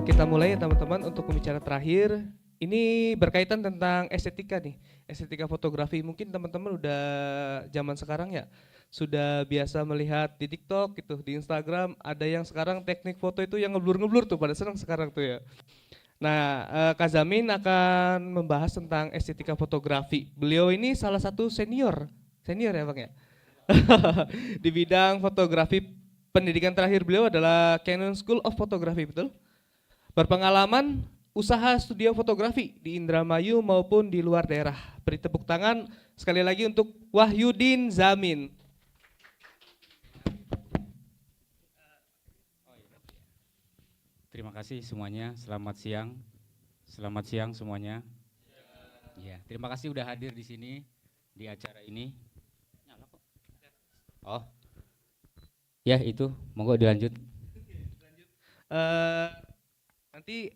Kita mulai ya teman-teman untuk pembicara terakhir. Ini berkaitan tentang estetika nih, estetika fotografi. Mungkin teman-teman udah zaman sekarang ya, sudah biasa melihat di TikTok gitu, di Instagram, ada yang sekarang teknik foto itu yang ngeblur-ngeblur tuh, pada senang sekarang tuh ya. Nah, Kak Zamin akan membahas tentang estetika fotografi. Beliau ini salah satu senior, senior ya Bang ya? Di bidang fotografi. Pendidikan terakhir beliau adalah Canon School of Photography, betul? Berpengalaman usaha studio fotografi di Indramayu maupun di luar daerah. Beri tepuk tangan sekali lagi untuk Wahyudin Zamin. Terima kasih semuanya. Selamat siang. Selamat siang semuanya. Ya, terima kasih udah hadir di sini di acara ini. Oh, ya itu. Monggo dilanjut. Eh, Nanti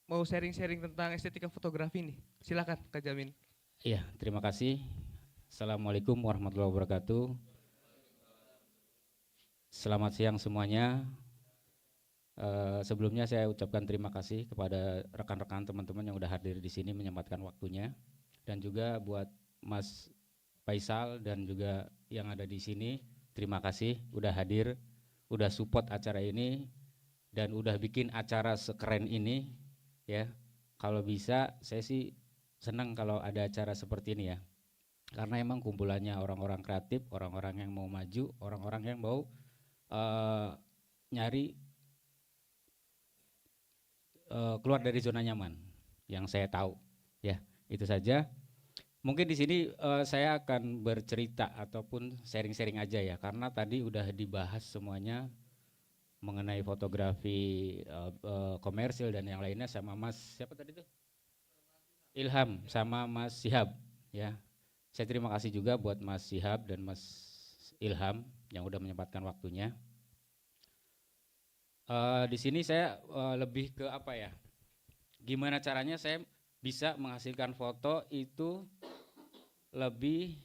mau sharing-sharing tentang estetika fotografi nih. Silakan Kak Jamin. Iya, terima kasih. Assalamualaikum warahmatullahi wabarakatuh. Selamat siang semuanya. Sebelumnya saya ucapkan terima kasih kepada rekan-rekan teman-teman yang udah hadir di sini menyempatkan waktunya, dan juga buat Mas Faisal dan juga yang ada di sini. Terima kasih udah hadir, udah support acara ini dan udah bikin acara sekeren ini ya. Kalau bisa saya sih senang kalau ada acara seperti ini ya. Karena emang kumpulannya orang-orang kreatif, orang-orang yang mau maju, orang-orang yang mau nyari keluar dari zona nyaman yang saya tahu ya. Itu saja. Mungkin di sini saya akan bercerita ataupun sharing-sharing aja ya, karena tadi udah dibahas semuanya mengenai fotografi komersil dan yang lainnya sama Mas siapa tadi tuh? Ilham sama Mas Sihab ya. Saya terima kasih juga buat Mas Sihab dan Mas Ilham yang udah menyempatkan waktunya. Di sini saya lebih ke apa ya? Gimana caranya saya bisa menghasilkan foto itu lebih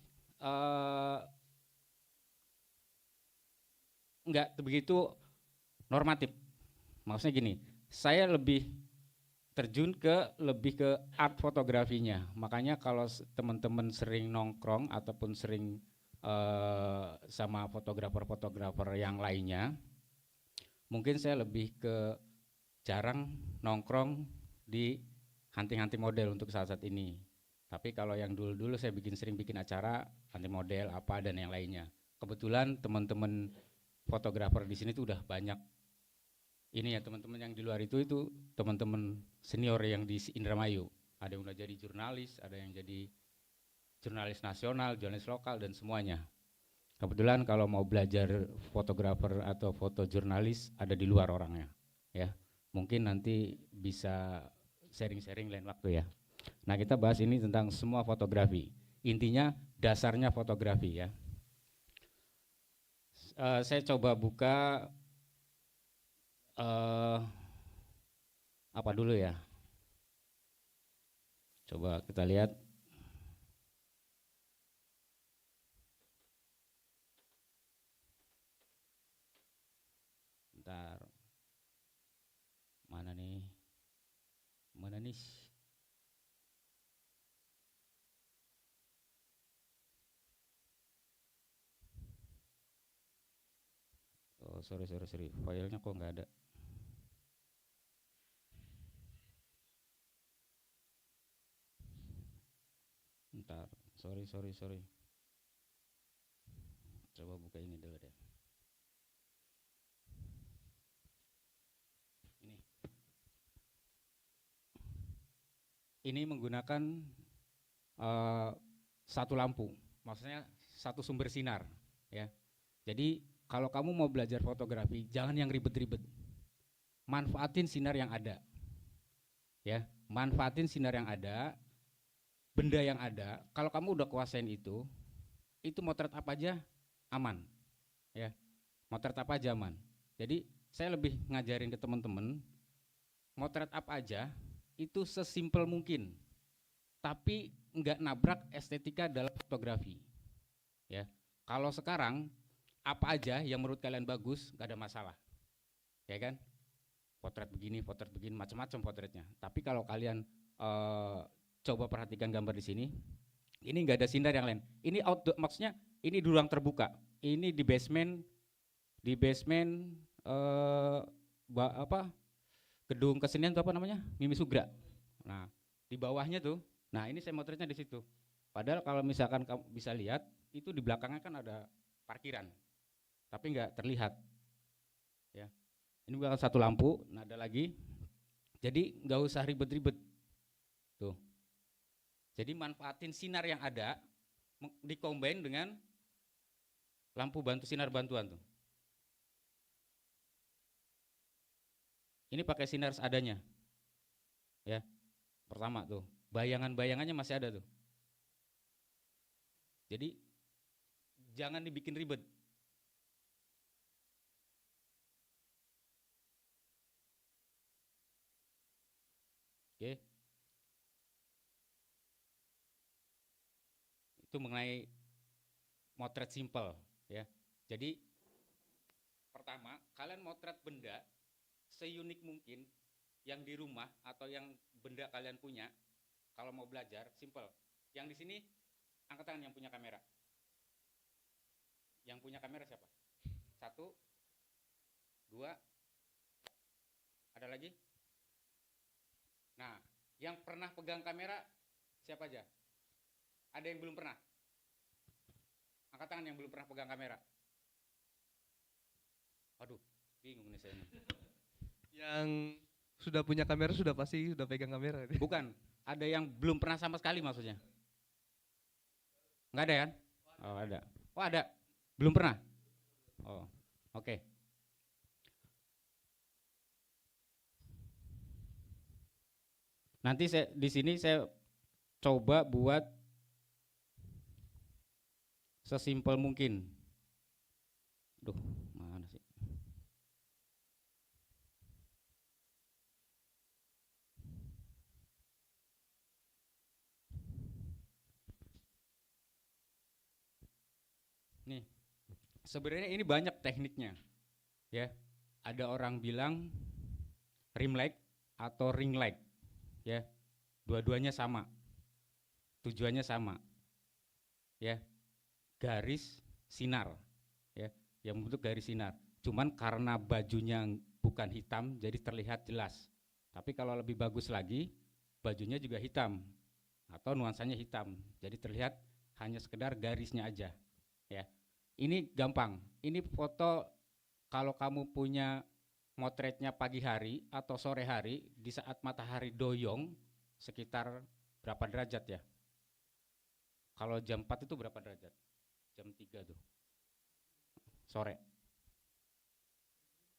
nggak begitu normatif. Maksudnya gini, saya lebih terjun ke lebih ke art fotografinya. Makanya kalau teman-teman sering nongkrong ataupun sering sama fotografer-fotografer yang lainnya, mungkin saya lebih ke jarang nongkrong di hunting-hunting model untuk saat-saat ini. Tapi kalau yang dulu-dulu saya sering bikin acara hunting model apa dan yang lainnya. Kebetulan teman-teman fotografer di sini tuh udah banyak. Ini ya teman-teman yang di luar itu teman-teman senior yang di Indramayu. Ada yang udah jadi jurnalis, ada yang jadi jurnalis nasional, jurnalis lokal dan semuanya. Kebetulan kalau mau belajar fotografer atau foto jurnalis ada di luar orangnya, ya. Mungkin nanti bisa sharing-sharing lain waktu ya. Nah, kita bahas ini tentang semua fotografi. Intinya dasarnya fotografi ya. Saya coba buka apa dulu ya. Coba kita lihat. Bentar. Mana nih? Mana nih? Oh, sorry. Filenya kok nggak ada. Bentar. Sorry. Coba buka ini dulu deh. Ini menggunakan satu lampu, maksudnya satu sumber sinar ya. Jadi kalau kamu mau belajar fotografi jangan yang ribet-ribet, manfaatin sinar yang ada ya, manfaatin sinar yang ada, benda yang ada. Kalau kamu udah kuasain itu motret apa aja aman ya, motret apa aja aman. Jadi saya lebih ngajarin ke teman-teman motret apa aja itu sesimpel mungkin, tapi nggak nabrak estetika dalam fotografi ya. Kalau sekarang apa aja yang menurut kalian bagus nggak ada masalah ya kan, potret begini, macam-macam potretnya. Tapi kalau kalian coba perhatikan gambar di sini, ini nggak ada sinar yang lain. Ini outdoor, maksudnya ini di ruang terbuka. Ini di basement gedung kesenian itu apa namanya? Mimi Sugra. Nah, di bawahnya tuh, nah ini saya motretnya di situ. Padahal kalau misalkan kamu bisa lihat, itu di belakangnya kan ada parkiran, tapi nggak terlihat. Ya, ini bukan satu lampu, nah ada lagi. Jadi nggak usah ribet-ribet, tuh. Jadi manfaatin sinar yang ada, dikombin dengan lampu bantu sinar bantuan tuh. Ini pakai sinar seadanya, ya. Pertama tuh, bayangan-bayangannya masih ada tuh. Jadi jangan dibikin ribet. Oke. Itu mengenai motret simple, ya. Jadi pertama, kalian motret benda seunik mungkin yang di rumah atau yang benda kalian punya. Kalau mau belajar, simple. Yang di sini angkat tangan yang punya kamera. Yang punya kamera siapa? 1, 2, ada lagi? Nah, yang pernah pegang kamera siapa aja? Ada yang belum pernah? Angkat tangan yang belum pernah pegang kamera. Aduh, bingung nih saya. Yang sudah punya kamera sudah pasti sudah pegang kamera. Bukan, ada yang belum pernah sama sekali maksudnya. Nggak ada kan? Oh ada. Oh ada, belum pernah. Oh oke. Okay. Nanti saya di sini saya coba buat sesimpel mungkin. Duh, mana sih? Nih, sebenarnya ini banyak tekniknya, ya. Ada orang bilang rim light atau ring light, ya. Dua-duanya sama, tujuannya sama, ya. Garis sinar, ya, yang membentuk garis sinar. Cuman karena bajunya bukan hitam, jadi terlihat jelas. Tapi kalau lebih bagus lagi, bajunya juga hitam atau nuansanya hitam, jadi terlihat hanya sekedar garisnya aja, ya. Ini gampang. Ini foto kalau kamu punya motretnya pagi hari atau sore hari di saat matahari doyong sekitar berapa derajat ya? Kalau jam 4 itu berapa derajat? Jam 3 tuh. Sore.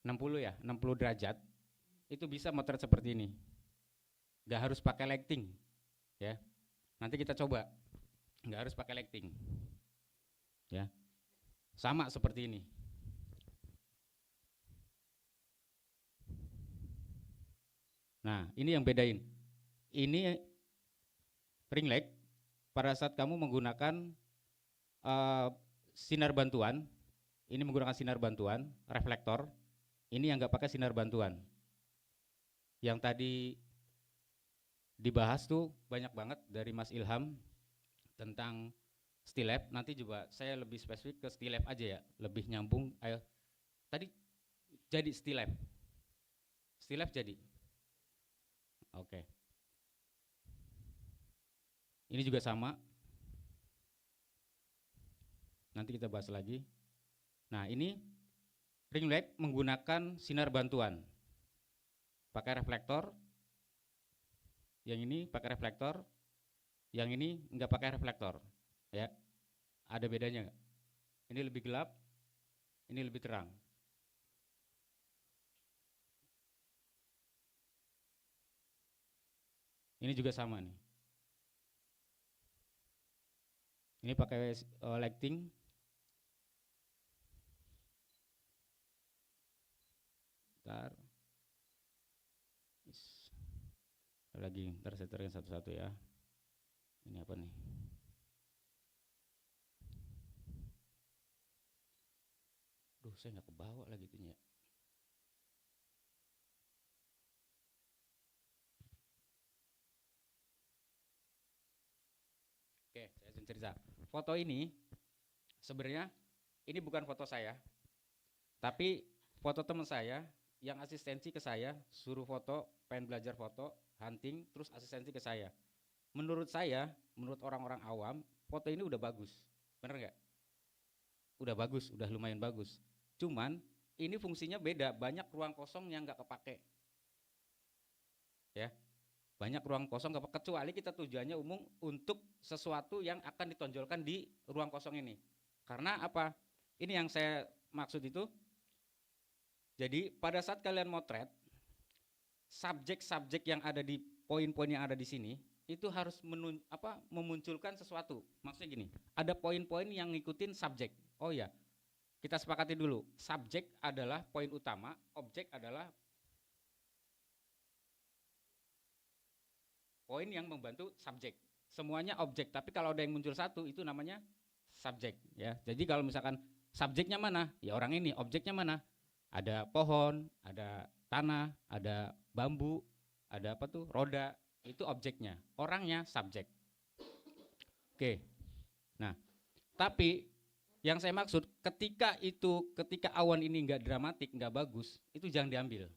60 ya, 60 derajat. Itu bisa motret seperti ini. Gak harus pakai lighting, ya. Nanti kita coba. Gak harus pakai lighting. Ya. Sama seperti ini. Nah, ini yang bedain. Ini ring light pada saat kamu menggunakan sinar bantuan, ini menggunakan sinar bantuan, reflektor. Ini yang nggak pakai sinar bantuan. Yang tadi dibahas tuh banyak banget dari Mas Ilham tentang still lab. Nanti juga saya lebih spesifik ke still lab aja ya, lebih nyambung. Ayo, tadi jadi still lab. Still lab jadi. Oke. Ini juga sama. Nanti kita bahas lagi. Nah, ini ring light menggunakan sinar bantuan. Pakai reflektor. Yang ini pakai reflektor. Yang ini enggak pakai reflektor. Ya. Ada bedanya enggak? Ini lebih gelap. Ini lebih terang. Ini juga sama nih. Ini pakai lighting. Bentar. Lagi, ntar saya terangin satu-satu ya. Ini apa nih? Duh, saya nggak kebawa lagi itunya. Oke, saya cerita. Foto ini sebenarnya ini bukan foto saya, tapi foto teman saya yang asistensi ke saya, suruh foto, pengen belajar foto, hunting, terus asistensi ke saya. Menurut saya, menurut orang-orang awam, foto ini udah bagus, bener nggak? Udah bagus, udah lumayan bagus. Cuman ini fungsinya beda, banyak ruang kosong yang nggak kepake, ya. Banyak ruang kosong nggak kepake, kecuali kita tujuannya umum untuk sesuatu yang akan ditonjolkan di ruang kosong ini. Karena apa? Ini yang saya maksud itu. Jadi pada saat kalian motret, subjek-subjek yang ada di poin-poin yang ada di sini itu harus memunculkan sesuatu. Maksudnya gini, ada poin-poin yang ngikutin subjek. Oh ya, kita sepakati dulu. Subjek adalah poin utama, objek adalah poin yang membantu subjek. Semuanya objek, tapi kalau ada yang muncul satu itu namanya subjek. Ya, jadi kalau misalkan subjeknya mana, ya orang ini. Objeknya mana? Ada pohon, ada tanah, ada bambu, ada apa tuh, roda, itu objeknya. Orangnya subjek. Oke. Nah, tapi yang saya maksud ketika awan ini nggak dramatik, nggak bagus, itu jangan diambil.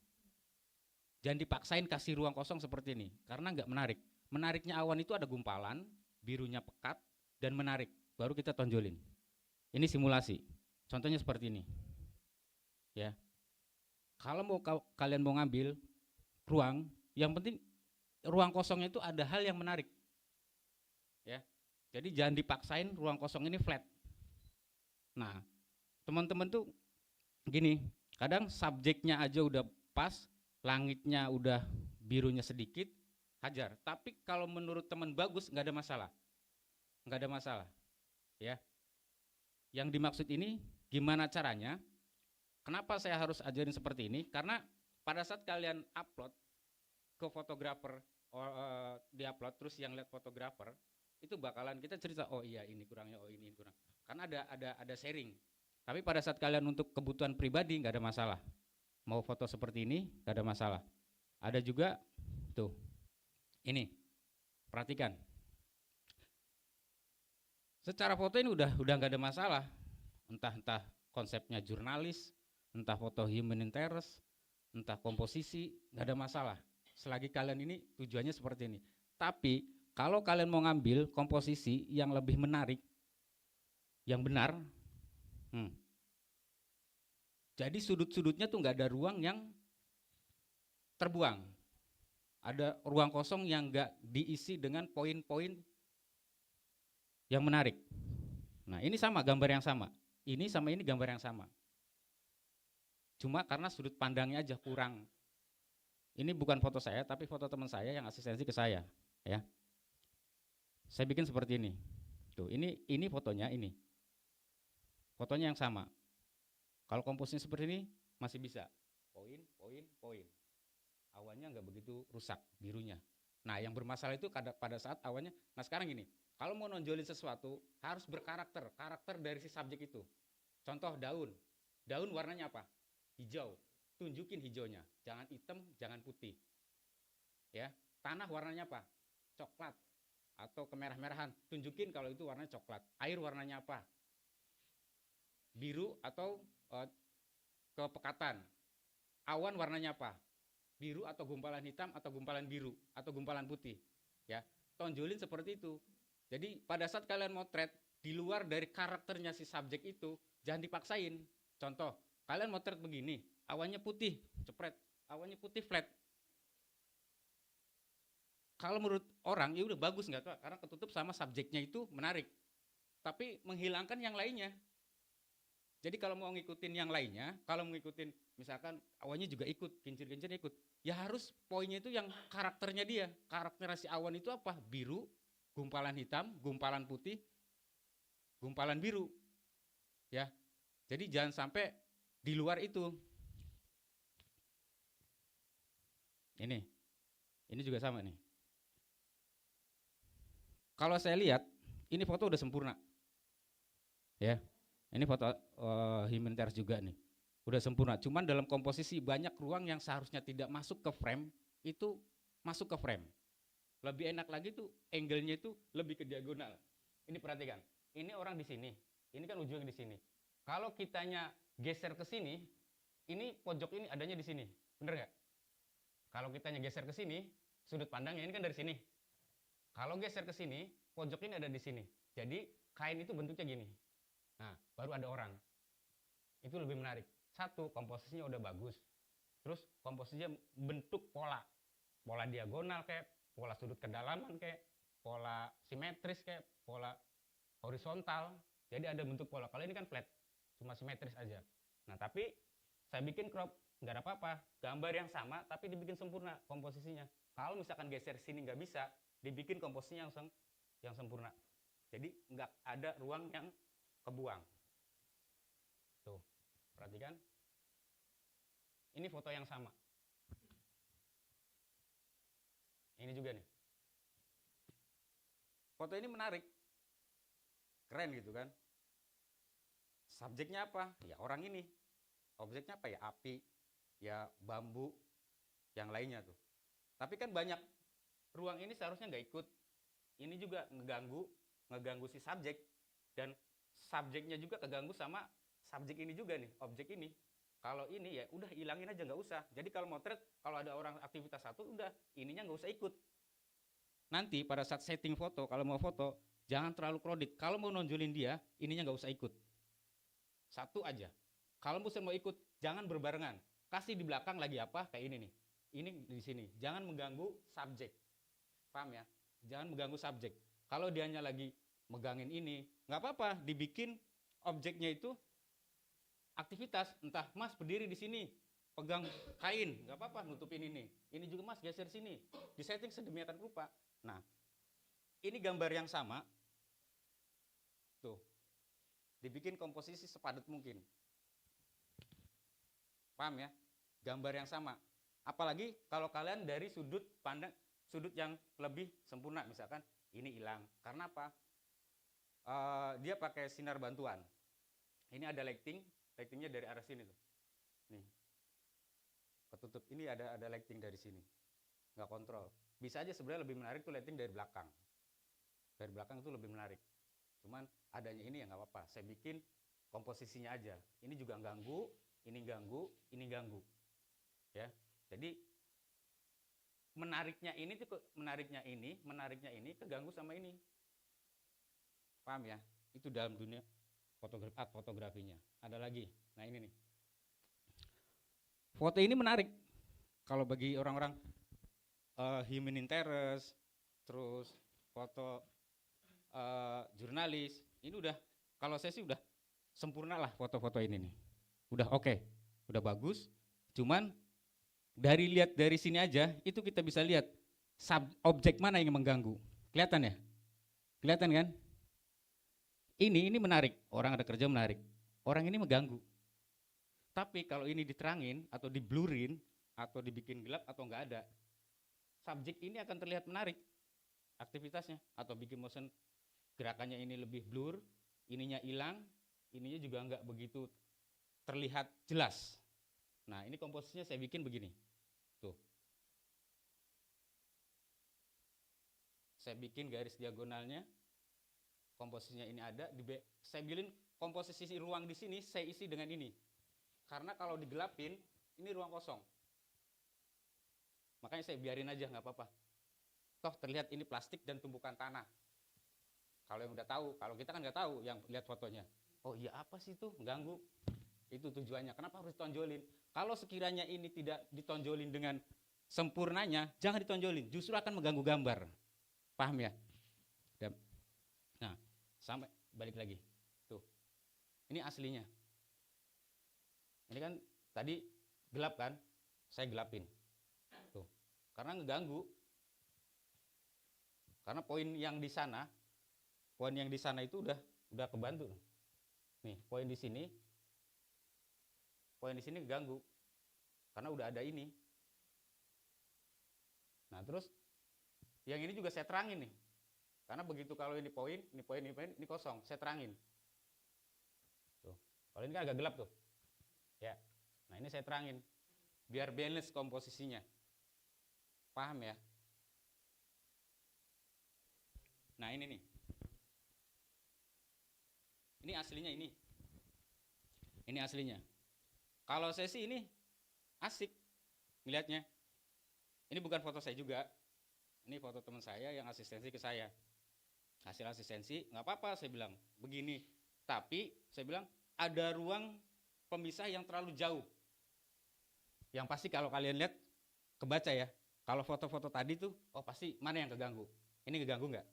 Jangan dipaksain kasih ruang kosong seperti ini, karena nggak menarik. Menariknya awan itu ada gumpalan, birunya pekat, dan menarik. Baru kita tonjolin. Ini simulasi. Contohnya seperti ini. Ya. Kalau kalian mau ngambil ruang, yang penting ruang kosongnya itu ada hal yang menarik. Ya. Jadi jangan dipaksain ruang kosong ini flat. Nah, teman-teman tuh gini, kadang subjeknya aja udah pas, langitnya udah birunya sedikit, hajar. Tapi kalau menurut teman bagus nggak ada masalah. Nggak ada masalah. Ya. Yang dimaksud ini gimana caranya? Kenapa saya harus ajarin seperti ini? Karena pada saat kalian upload ke fotografer, di-upload terus yang lihat fotografer, itu bakalan kita cerita, oh iya ini kurangnya, oh ini kurang. Karena ada sharing. Tapi pada saat kalian untuk kebutuhan pribadi nggak ada masalah. Mau foto seperti ini nggak ada masalah. Ada juga tuh, ini, perhatikan. Secara foto ini udah nggak ada masalah. Entah konsepnya jurnalis, entah foto human interest, entah komposisi, nggak ada masalah. Selagi kalian ini tujuannya seperti ini. Tapi kalau kalian mau ngambil komposisi yang lebih menarik, yang benar, jadi sudut-sudutnya tuh nggak ada ruang yang terbuang. Ada ruang kosong yang nggak diisi dengan poin-poin yang menarik. Nah ini sama, gambar yang sama. Ini sama ini gambar yang sama. Cuma karena sudut pandangnya aja kurang. Ini bukan foto saya, tapi foto teman saya yang asistensi ke saya. Ya, saya bikin seperti ini. Tuh, ini fotonya ini. Fotonya yang sama. Kalau komposisinya seperti ini masih bisa. Poin. Awannya nggak begitu rusak birunya. Nah, yang bermasalah itu pada saat awannya. Nah, sekarang gini. Kalau mau nonjolin sesuatu harus berkarakter, karakter dari si subjek itu. Contoh daun. Daun warnanya apa? Hijau. Tunjukin hijaunya. Jangan hitam, jangan putih. Ya, tanah warnanya apa? Coklat atau kemerah-merahan. Tunjukin kalau itu warnanya coklat. Air warnanya apa? Biru atau kepekatan. Awan warnanya apa? Biru atau gumpalan hitam atau gumpalan biru atau gumpalan putih. Ya, tonjolin seperti itu. Jadi pada saat kalian motret di luar dari karakternya si subjek itu, jangan dipaksain. Contoh, kalian motret begini, awannya putih, cepret, awannya putih flat. Kalau menurut orang ya udah bagus nggak tuh, karena ketutup sama subjeknya itu menarik. Tapi menghilangkan yang lainnya. Jadi kalau mau ngikutin yang lainnya, kalau mau ngikutin misalkan awannya juga ikut, kincir-kincir ikut, ya harus poinnya itu yang karakternya dia. Karakter si awan itu apa? Biru, gumpalan hitam, gumpalan putih, gumpalan biru. Ya. Jadi jangan sampai di luar itu. Ini juga sama nih. Kalau saya lihat, ini foto udah sempurna. Ya. Ini foto human interest juga nih. Udah sempurna. Cuman dalam komposisi banyak ruang yang seharusnya tidak masuk ke frame, itu masuk ke frame. Lebih enak lagi tuh angle-nya itu lebih ke diagonal. Ini perhatikan, ini orang di sini, ini kan ujungnya di sini. Kalau kitanya geser ke sini, ini pojok ini adanya di sini, bener nggak? Kalau kitanya geser ke sini, sudut pandangnya ini kan dari sini. Kalau geser ke sini, pojok ini ada di sini. Jadi kain itu bentuknya gini. Nah, baru ada orang. Itu lebih menarik. Satu, komposisinya udah bagus. Terus komposisinya bentuk pola. Pola diagonal kayak, pola sudut kedalaman kayak, pola simetris kayak, pola horizontal. Jadi ada bentuk pola. Kalau ini kan flat, cuma simetris aja. Nah, tapi saya bikin crop, nggak ada apa-apa. Gambar yang sama, tapi dibikin sempurna komposisinya. Kalau misalkan geser sini nggak bisa, dibikin komposisinya yang sempurna. Jadi nggak ada ruang yang kebuang. Tuh, perhatikan. Ini foto yang sama. Ini juga nih. Foto ini menarik. Keren gitu kan. Subjeknya apa? Ya orang ini. Objeknya apa ya? Api, ya bambu, yang lainnya tuh. Tapi kan banyak. Ruang ini seharusnya nggak ikut. Ini juga ngeganggu si subjek. Dan subjeknya juga keganggu sama subjek ini juga nih, objek ini. Kalau ini ya udah hilangin aja, nggak usah. Jadi kalau motret, kalau ada orang aktivitas satu, udah ininya nggak usah ikut. Nanti pada saat setting foto, kalau mau foto, jangan terlalu crowded. Kalau mau nonjolin dia, ininya nggak usah ikut. Satu aja. Kalau mau ikut, jangan berbarengan. Kasih di belakang lagi apa, kayak ini nih. Ini di sini. Jangan mengganggu subjek. Paham ya? Jangan mengganggu subjek. Kalau dianya lagi megangin ini, nggak apa-apa, dibikin objeknya itu aktivitas, entah Mas berdiri di sini, pegang kain, nggak apa-apa, nutupin ini juga Mas geser sini, disetting sedemikian rupa. Nah, ini gambar yang sama, tuh, dibikin komposisi sepadat mungkin, paham ya? Gambar yang sama, apalagi kalau kalian dari sudut pandang, sudut yang lebih sempurna, misalkan ini hilang, karena apa? Dia pakai sinar bantuan, ini ada lightingnya dari arah sini tuh, nih ketutup, ini ada lighting dari sini, nggak kontrol. Bisa aja sebenarnya lebih menarik tuh lighting dari belakang itu lebih menarik, cuman adanya ini ya nggak apa-apa, saya bikin komposisinya aja. Ini juga ganggu, ini ganggu ya. Jadi menariknya ini keganggu sama ini, paham ya? Itu dalam dunia fotografinya. Ada lagi, nah ini nih, foto ini menarik kalau bagi orang-orang human interest, terus foto jurnalis. Ini udah, kalau saya sih udah sempurna lah foto-foto ini nih, udah oke, udah bagus. Cuman lihat dari sini aja itu kita bisa lihat objek mana yang mengganggu. Kelihatan ya? Kelihatan kan? Ini menarik, orang ada kerja menarik, orang ini mengganggu. Tapi kalau ini diterangin atau diblurin atau dibikin gelap atau enggak ada, subjek ini akan terlihat menarik aktivitasnya. Atau bikin motion, gerakannya ini lebih blur, ininya hilang, ininya juga enggak begitu terlihat jelas. Nah, ini komposisinya saya bikin begini. Tuh. Saya bikin garis diagonalnya, komposisinya ini ada, saya bikin komposisi ruang di sini saya isi dengan ini. Karena kalau digelapin, ini ruang kosong. Makanya saya biarin aja, nggak apa-apa. Toh terlihat ini plastik dan tumpukan tanah. Kalau yang udah tahu, kalau kita kan nggak tahu yang lihat fotonya. Oh iya apa sih itu, ganggu. Itu tujuannya, kenapa harus ditonjolin? Kalau sekiranya ini tidak ditonjolin dengan sempurnanya, jangan ditonjolin, justru akan mengganggu gambar. Paham ya? Nah, sampai balik lagi. Tuh. Ini aslinya. Ini kan tadi gelap kan? Saya gelapin. Tuh. Karena ngeganggu. Karena poin yang di sana itu udah kebantu. Nih, poin di sini ganggu. Karena udah ada ini. Nah, terus yang ini juga saya terangin nih. Karena begitu kalau ini poin, ini kosong, saya terangin. Tuh. Kalau ini kan agak gelap tuh. Ya. Nah, ini saya terangin. Biar balance komposisinya. Paham ya? Nah, ini nih. Ini aslinya ini. Ini aslinya. Kalau saya sih ini asik ngelihatnya. Ini bukan foto saya juga. Ini foto teman saya yang asistensi ke saya. Hasil asistensi, nggak apa-apa saya bilang. Begini. Tapi saya bilang ada ruang pemisah yang terlalu jauh. Yang pasti kalau kalian lihat kebaca ya. Kalau foto-foto tadi tuh, oh pasti mana yang keganggu? Ini keganggu nggak?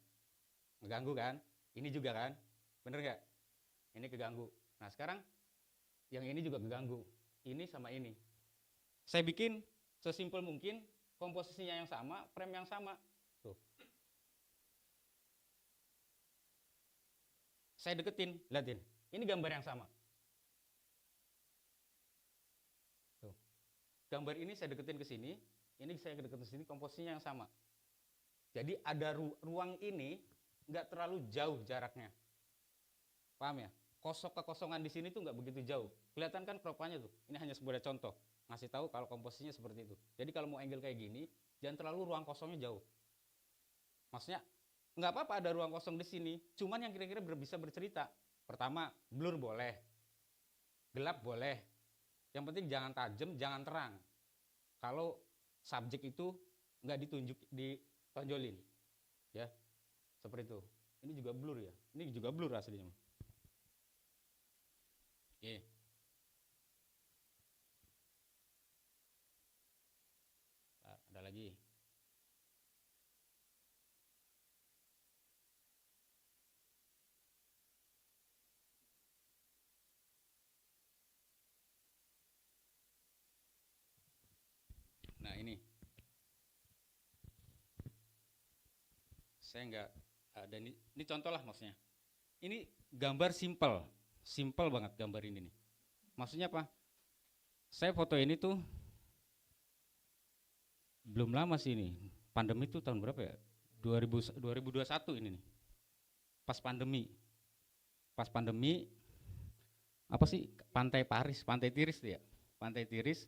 Keganggu kan? Ini juga kan? Bener nggak? Ini keganggu. Nah sekarang yang ini juga keganggu. Ini sama ini. Saya bikin sesimpel mungkin, komposisinya yang sama, frame yang sama. Tuh. Saya deketin, lihatin. Ini gambar yang sama. Tuh. Gambar ini saya deketin ke sini, ini saya deketin ke sini, komposisinya yang sama. Jadi ada ruang ini nggak terlalu jauh jaraknya. Paham ya? Kekosongan di sini tuh nggak begitu jauh. Kelihatan kan kropannya tuh. Ini hanya sebuah contoh. Ngasih tahu kalau komposisinya seperti itu. Jadi kalau mau angle kayak gini, jangan terlalu ruang kosongnya jauh. Maksudnya nggak apa-apa ada ruang kosong di sini. Cuman yang kira-kira bisa bercerita. Pertama, blur boleh, gelap boleh. Yang penting jangan tajam, jangan terang. Kalau subjek itu nggak ditonjolin, ya seperti itu. Ini juga blur ya. Ini juga blur aslinya. Oke. Ada lagi. Nah ini. Saya nggak ada ini contoh lah maksudnya. Ini gambar simple banget gambar ini nih. Maksudnya apa? Saya foto ini tuh belum lama sih ini. Pandemi tuh tahun berapa ya? 2021 ini nih. Pas pandemi apa sih? Pantai Paris, Pantai Tiris tuh ya. Pantai Tiris.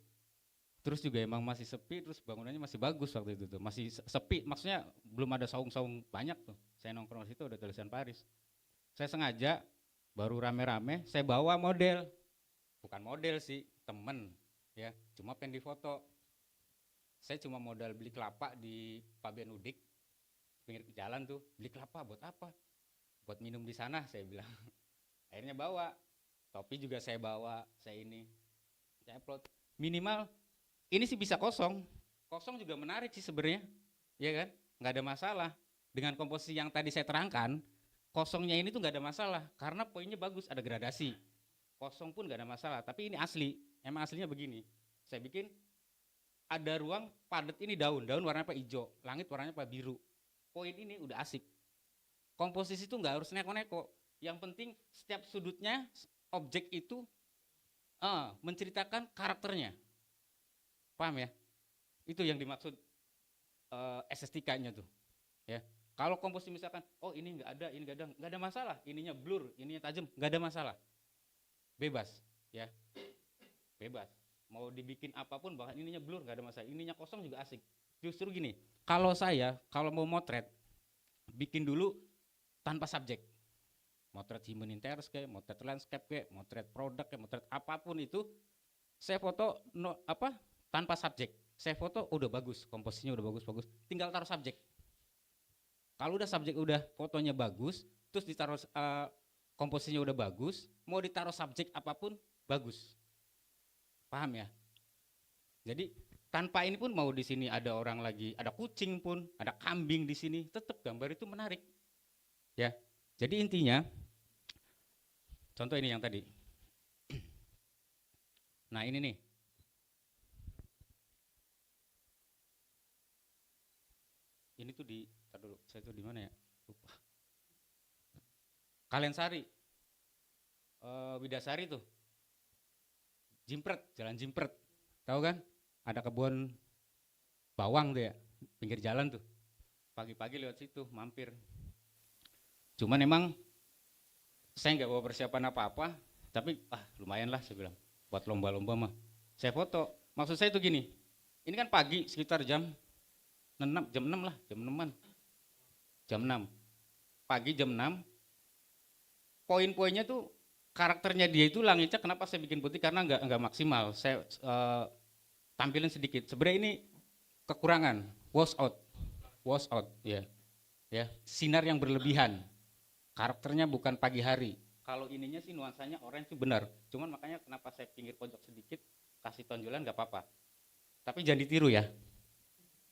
Terus juga emang masih sepi, terus bangunannya masih bagus waktu itu tuh. Masih sepi, maksudnya belum ada saung-saung banyak tuh. Saya nongkrong di situ ada tulisan Paris. Saya sengaja baru rame-rame saya bawa model. Bukan model sih, temen ya. Cuma pengen difoto. Saya cuma modal beli kelapa di Pabean Udik, pinggir jalan tuh. Beli kelapa buat apa? Buat minum di sana saya bilang. Akhirnya bawa. Topi juga saya bawa, saya upload. Minimal ini sih bisa kosong juga menarik sih sebenarnya, ya kan? Nggak ada masalah dengan komposisi yang tadi saya terangkan. Kosongnya ini tuh nggak ada masalah karena poinnya bagus, ada gradasi. Kosong pun nggak ada masalah, tapi ini asli, emang aslinya begini. Saya bikin ada ruang padat ini daun warnanya apa hijau, langit warnanya apa biru. Poin ini udah asik. Komposisi itu nggak harus neko-neko. Yang penting setiap sudutnya objek itu menceritakan karakternya. Paham ya? Itu yang dimaksud estetikanya tuh. Ya. Kalau komposisi misalkan, oh ini nggak ada masalah. Ininya blur, ininya tajam, nggak ada masalah. Bebas, ya. Bebas. Mau dibikin apapun, bahkan ininya blur nggak ada masalah. Ininya kosong juga asik. Justru gini, kalau mau motret, bikin dulu tanpa subjek. Motret human interest kayak, motret landscape kayak, motret produk kayak, motret apapun itu, saya foto tanpa subjek. Saya foto udah bagus, komposisinya udah bagus. Tinggal taruh subjek. Kalau udah subjek udah fotonya bagus, terus ditaruh komposisinya udah bagus, mau ditaruh subjek apapun bagus. Paham ya? Jadi tanpa ini pun mau di sini ada orang lagi, ada kucing pun, ada kambing di sini, tetap gambar itu menarik. Ya. Jadi intinya contoh ini yang tadi. Nah, ini nih. Ini tuh saya tuh di mana ya? Lupa. Kalensari, Widasari tuh, Jalan Jimpret, tahu kan? Ada kebun bawang tuh ya, pinggir jalan tuh. Pagi-pagi lewat situ, mampir. Cuman emang saya nggak bawa persiapan apa-apa, tapi lumayan lah saya bilang, buat lomba-lomba mah. Saya foto, maksud saya tuh gini, ini kan pagi sekitar jam 6 lah, jam 6-an. Jam 6. Pagi jam 6. poin-poinnya tuh karakternya dia itu langitnya kenapa saya bikin putih karena nggak maksimal. Saya tampilin sedikit. Sebenarnya ini kekurangan, wash out, ya, ya, sinar yang berlebihan. Karakternya bukan pagi hari. Kalau ininya sih nuansanya orange itu benar. Cuman makanya kenapa saya pinggir pojok sedikit, kasih tonjolan nggak apa-apa. Tapi jangan ditiru ya,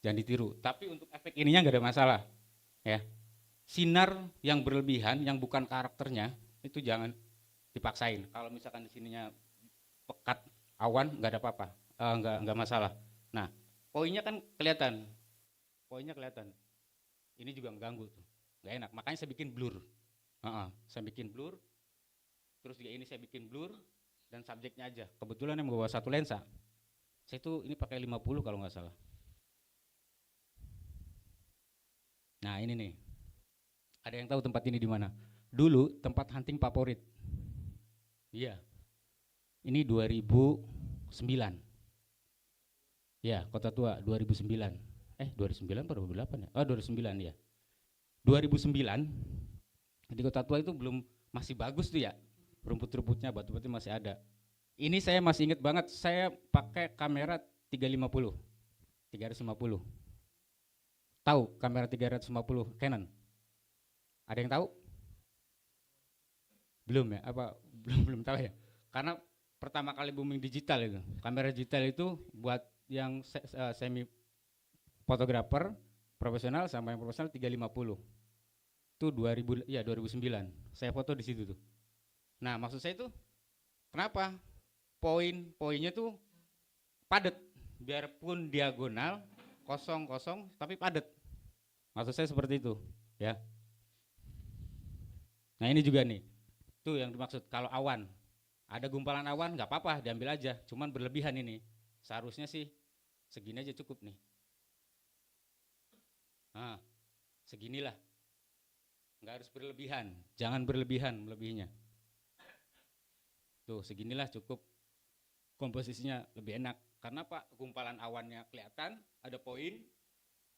jangan ditiru. Tapi untuk efek ininya nggak ada masalah, ya. Sinar yang berlebihan, yang bukan karakternya itu jangan dipaksain. Kalau misalkan di sininya pekat awan nggak ada apa-apa, nggak masalah. Nah, poinnya kan kelihatan, poinnya kelihatan. Ini juga mengganggu tuh, nggak enak. Makanya saya bikin blur. Saya bikin blur. Terus juga ini saya bikin blur dan subjeknya aja. Kebetulan yang membawa satu lensa. Saya itu ini pakai 50 kalau nggak salah. Nah ini nih, ada yang tahu tempat ini di mana? Dulu tempat hunting favorit. Iya. Ini 2009. Ya, Kota Tua 2009. 2009 atau 2008 ya? Oh 2009 ya. 2009 di Kota Tua itu belum, masih bagus tuh ya. Rumput-rumputnya, batu-batu masih ada. Ini saya masih ingat banget, saya pakai kamera 350. Tahu kamera 350 Canon? Ada yang tahu? Belum ya? Apa belum tahu ya? Karena pertama kali booming digital itu. Kamera digital itu buat yang semi fotografer profesional sama yang profesional 350. Itu 2000 ya 2009. Saya foto di situ tuh. Nah, maksud saya itu kenapa? Poin-poinnya tuh padat. Biarpun diagonal kosong-kosong tapi padat. Maksud saya seperti itu, ya. Nah, ini juga nih. Tuh yang dimaksud kalau awan. Ada gumpalan awan nggak apa-apa, diambil aja. Cuman berlebihan ini. Seharusnya sih segini aja cukup nih. Nah, seginilah. Nggak harus berlebihan. Jangan berlebihan melebihinya. Tuh, seginilah cukup. Komposisinya lebih enak. Karena Pak, gumpalan awannya kelihatan, ada poin.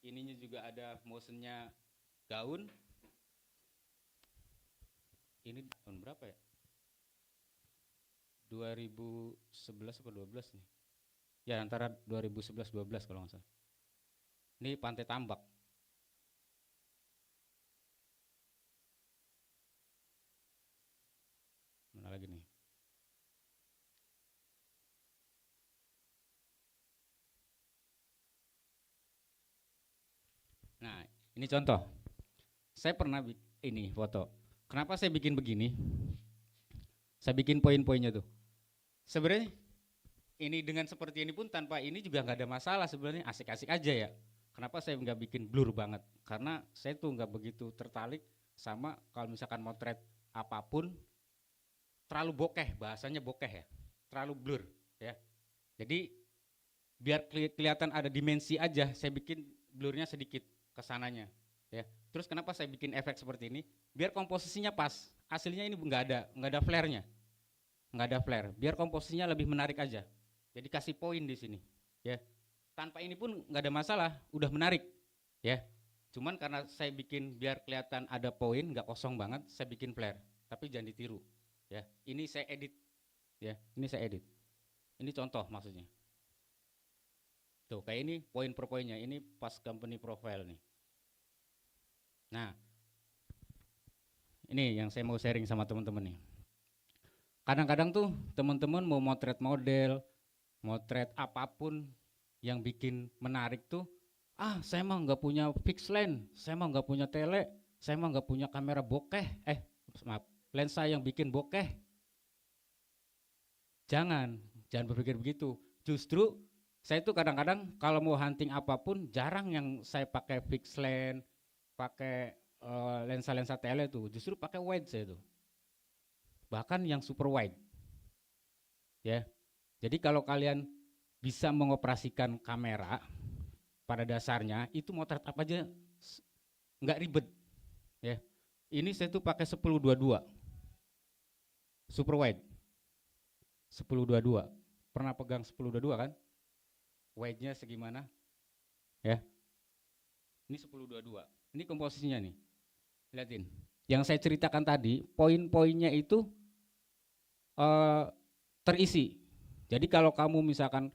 Ininya juga ada motionnya daun. Ini tahun berapa ya? 2011 atau 12 nih. Ya antara 2011-12 kalau nggak salah. Ini Pantai Tambak. Mana lagi nih? Nah, ini contoh. Saya pernah ini foto. Kenapa saya bikin begini? Saya bikin poin-poinnya tuh. Sebenarnya ini dengan seperti ini pun tanpa ini juga nggak ada masalah sebenarnya, asik-asik aja ya. Kenapa saya nggak bikin blur banget? Karena saya tuh nggak begitu tertarik sama kalau misalkan motret apapun terlalu bokeh, bahasanya bokeh ya, terlalu blur ya. Jadi biar kelihatan ada dimensi aja, saya bikin blurnya sedikit kesananya ya. Terus kenapa saya bikin efek seperti ini? Biar komposisinya pas. Aslinya ini nggak ada flare-nya, nggak ada flare. Biar komposisinya lebih menarik aja. Jadi kasih poin di sini, ya. Tanpa ini pun nggak ada masalah, udah menarik, ya. Cuman karena saya bikin biar kelihatan ada poin, nggak kosong banget, saya bikin flare. Tapi jangan ditiru, ya. Ini saya edit, ya. Ini saya edit. Ini contoh maksudnya. Tuh kayak ini poin per poinnya. Ini pas company profile nih. Nah, ini yang saya mau sharing sama teman-teman nih. Kadang-kadang tuh teman-teman mau motret model, motret apapun yang bikin menarik tuh, saya mah nggak punya fix lens, saya mah nggak punya tele, saya mah nggak punya kamera bokeh, maaf, lensa yang bikin bokeh. Jangan berpikir begitu. Justru saya tuh kadang-kadang kalau mau hunting apapun jarang yang saya pakai fix lens, pakai lensa-lensa tele tuh, justru pakai wide saya tuh. Bahkan yang super wide, ya. Jadi kalau kalian bisa mengoperasikan kamera pada dasarnya itu motret apa aja nggak ribet, ya. Ini saya tuh pakai 10-22 super wide, 10-22. Pernah pegang 10-22 kan? Wide-nya segimana, ya? Ini 10-22. Ini komposisinya nih, liatin. yang saya ceritakan tadi, poin-poinnya itu terisi. Jadi kalau kamu misalkan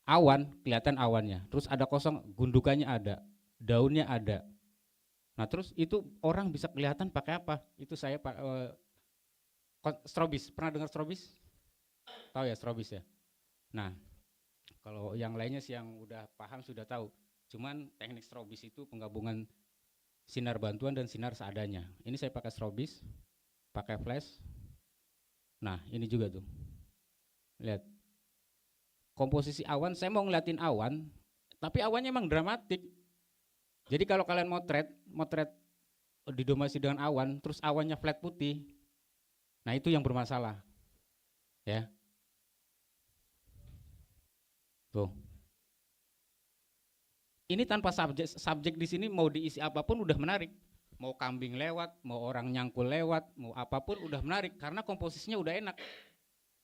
awan, kelihatan awannya, terus ada kosong, gundukannya ada, daunnya ada. Nah terus itu orang bisa kelihatan pakai apa? Itu saya strobis, pernah dengar strobis? Tahu ya strobis ya? Nah kalau yang lainnya sih yang udah paham sudah tahu. Cuman teknik strobis itu penggabungan sinar bantuan dan sinar seadanya. Ini saya pakai strobis, pakai flash. Nah ini juga tuh, lihat komposisi awan. Saya mau ngeliatin awan, tapi awannya emang dramatik. Jadi kalau kalian motret didominasi dengan awan, terus awannya flat putih, nah itu yang bermasalah, ya. Tuh. Ini tanpa subjek di sini mau diisi apapun udah menarik. Mau kambing lewat, mau orang nyangkul lewat, mau apapun udah menarik karena komposisinya udah enak,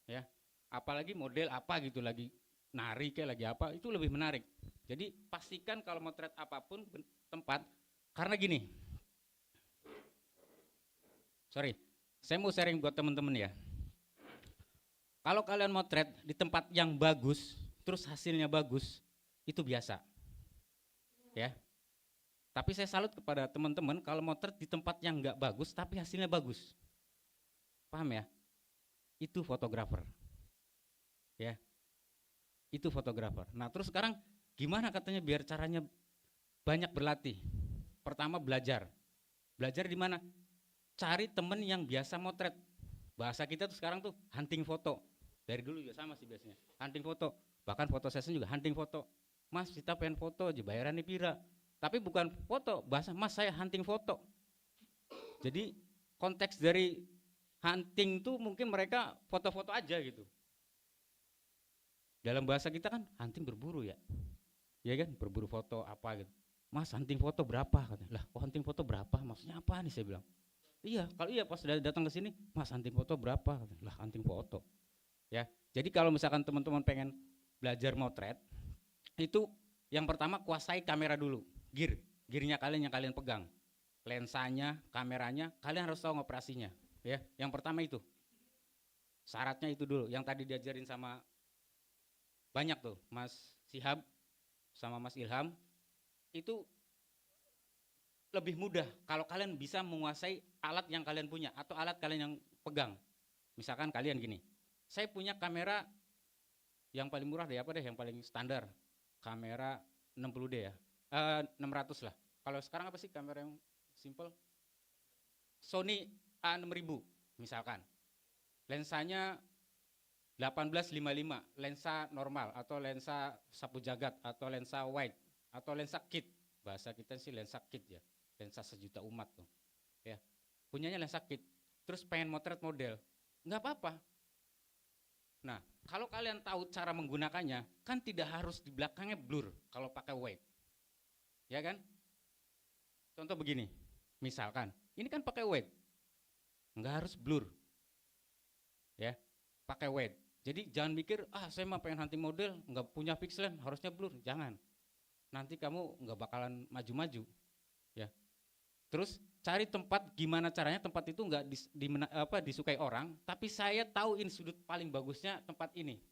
ya. Apalagi model apa gitu lagi nari kayak lagi apa, itu lebih menarik. Jadi pastikan kalau motret apapun tempat, karena gini. Sorry, saya mau sharing buat teman-teman ya. Kalau kalian motret di tempat yang bagus, terus hasilnya bagus, itu biasa, ya. Tapi saya salut kepada teman-teman kalau motret di tempat yang nggak bagus, tapi hasilnya bagus. Paham ya? Itu fotografer, ya. Itu fotografer. Nah terus sekarang gimana katanya biar caranya banyak berlatih? Pertama belajar. Belajar di mana? Cari temen yang biasa motret. Bahasa kita tuh sekarang tuh hunting foto. Dari dulu juga sama sih biasanya. Hunting foto. Bahkan foto session juga hunting foto. Mas kita pengen foto aja bayaran nih pira. Tapi bukan foto, bahasa mas saya hunting foto. Jadi konteks dari hunting tuh mungkin mereka foto-foto aja gitu. Dalam bahasa kita kan hunting berburu ya. Ya kan, berburu foto apa gitu. Mas hunting foto berapa? Katanya. Lah kok hunting foto berapa? Maksudnya apa nih saya bilang. Iya, kalau iya pas datang ke sini, Mas hunting foto berapa? Lah hunting foto. Ya. Jadi kalau misalkan teman-teman pengen belajar motret, itu yang pertama kuasai kamera dulu. Gearnya kalian yang kalian pegang. Lensanya, kameranya, kalian harus tahu ngoperasinya, ya. Yang pertama itu. Syaratnya itu dulu, yang tadi diajarin sama banyak tuh, Mas Sihab sama Mas Ilham, itu lebih mudah kalau kalian bisa menguasai alat yang kalian punya atau alat kalian yang pegang. Misalkan kalian gini, saya punya kamera yang paling murah deh, apa deh yang paling standar, kamera 60D ya, 600 lah. Kalau sekarang apa sih kamera yang simple? Sony A6000 misalkan, lensanya 1855, lensa normal atau lensa sapu jagat atau lensa wide atau lensa kit, bahasa kita sih lensa kit ya, lensa sejuta umat tuh, ya. Punyanya lensa kit, terus pengen motret model, nggak apa-apa. Nah, kalau kalian tahu cara menggunakannya, kan tidak harus di belakangnya blur kalau pakai wide, ya kan? Contoh begini, misalkan, ini kan pakai wide, nggak harus blur, ya, pakai wide. Jadi jangan mikir, saya mah pengen hunting model, nggak punya pixel, harusnya blur, jangan. Nanti kamu nggak bakalan maju-maju, ya. Terus cari tempat, gimana caranya tempat itu nggak disukai orang, tapi saya tahu ini sudut paling bagusnya tempat ini,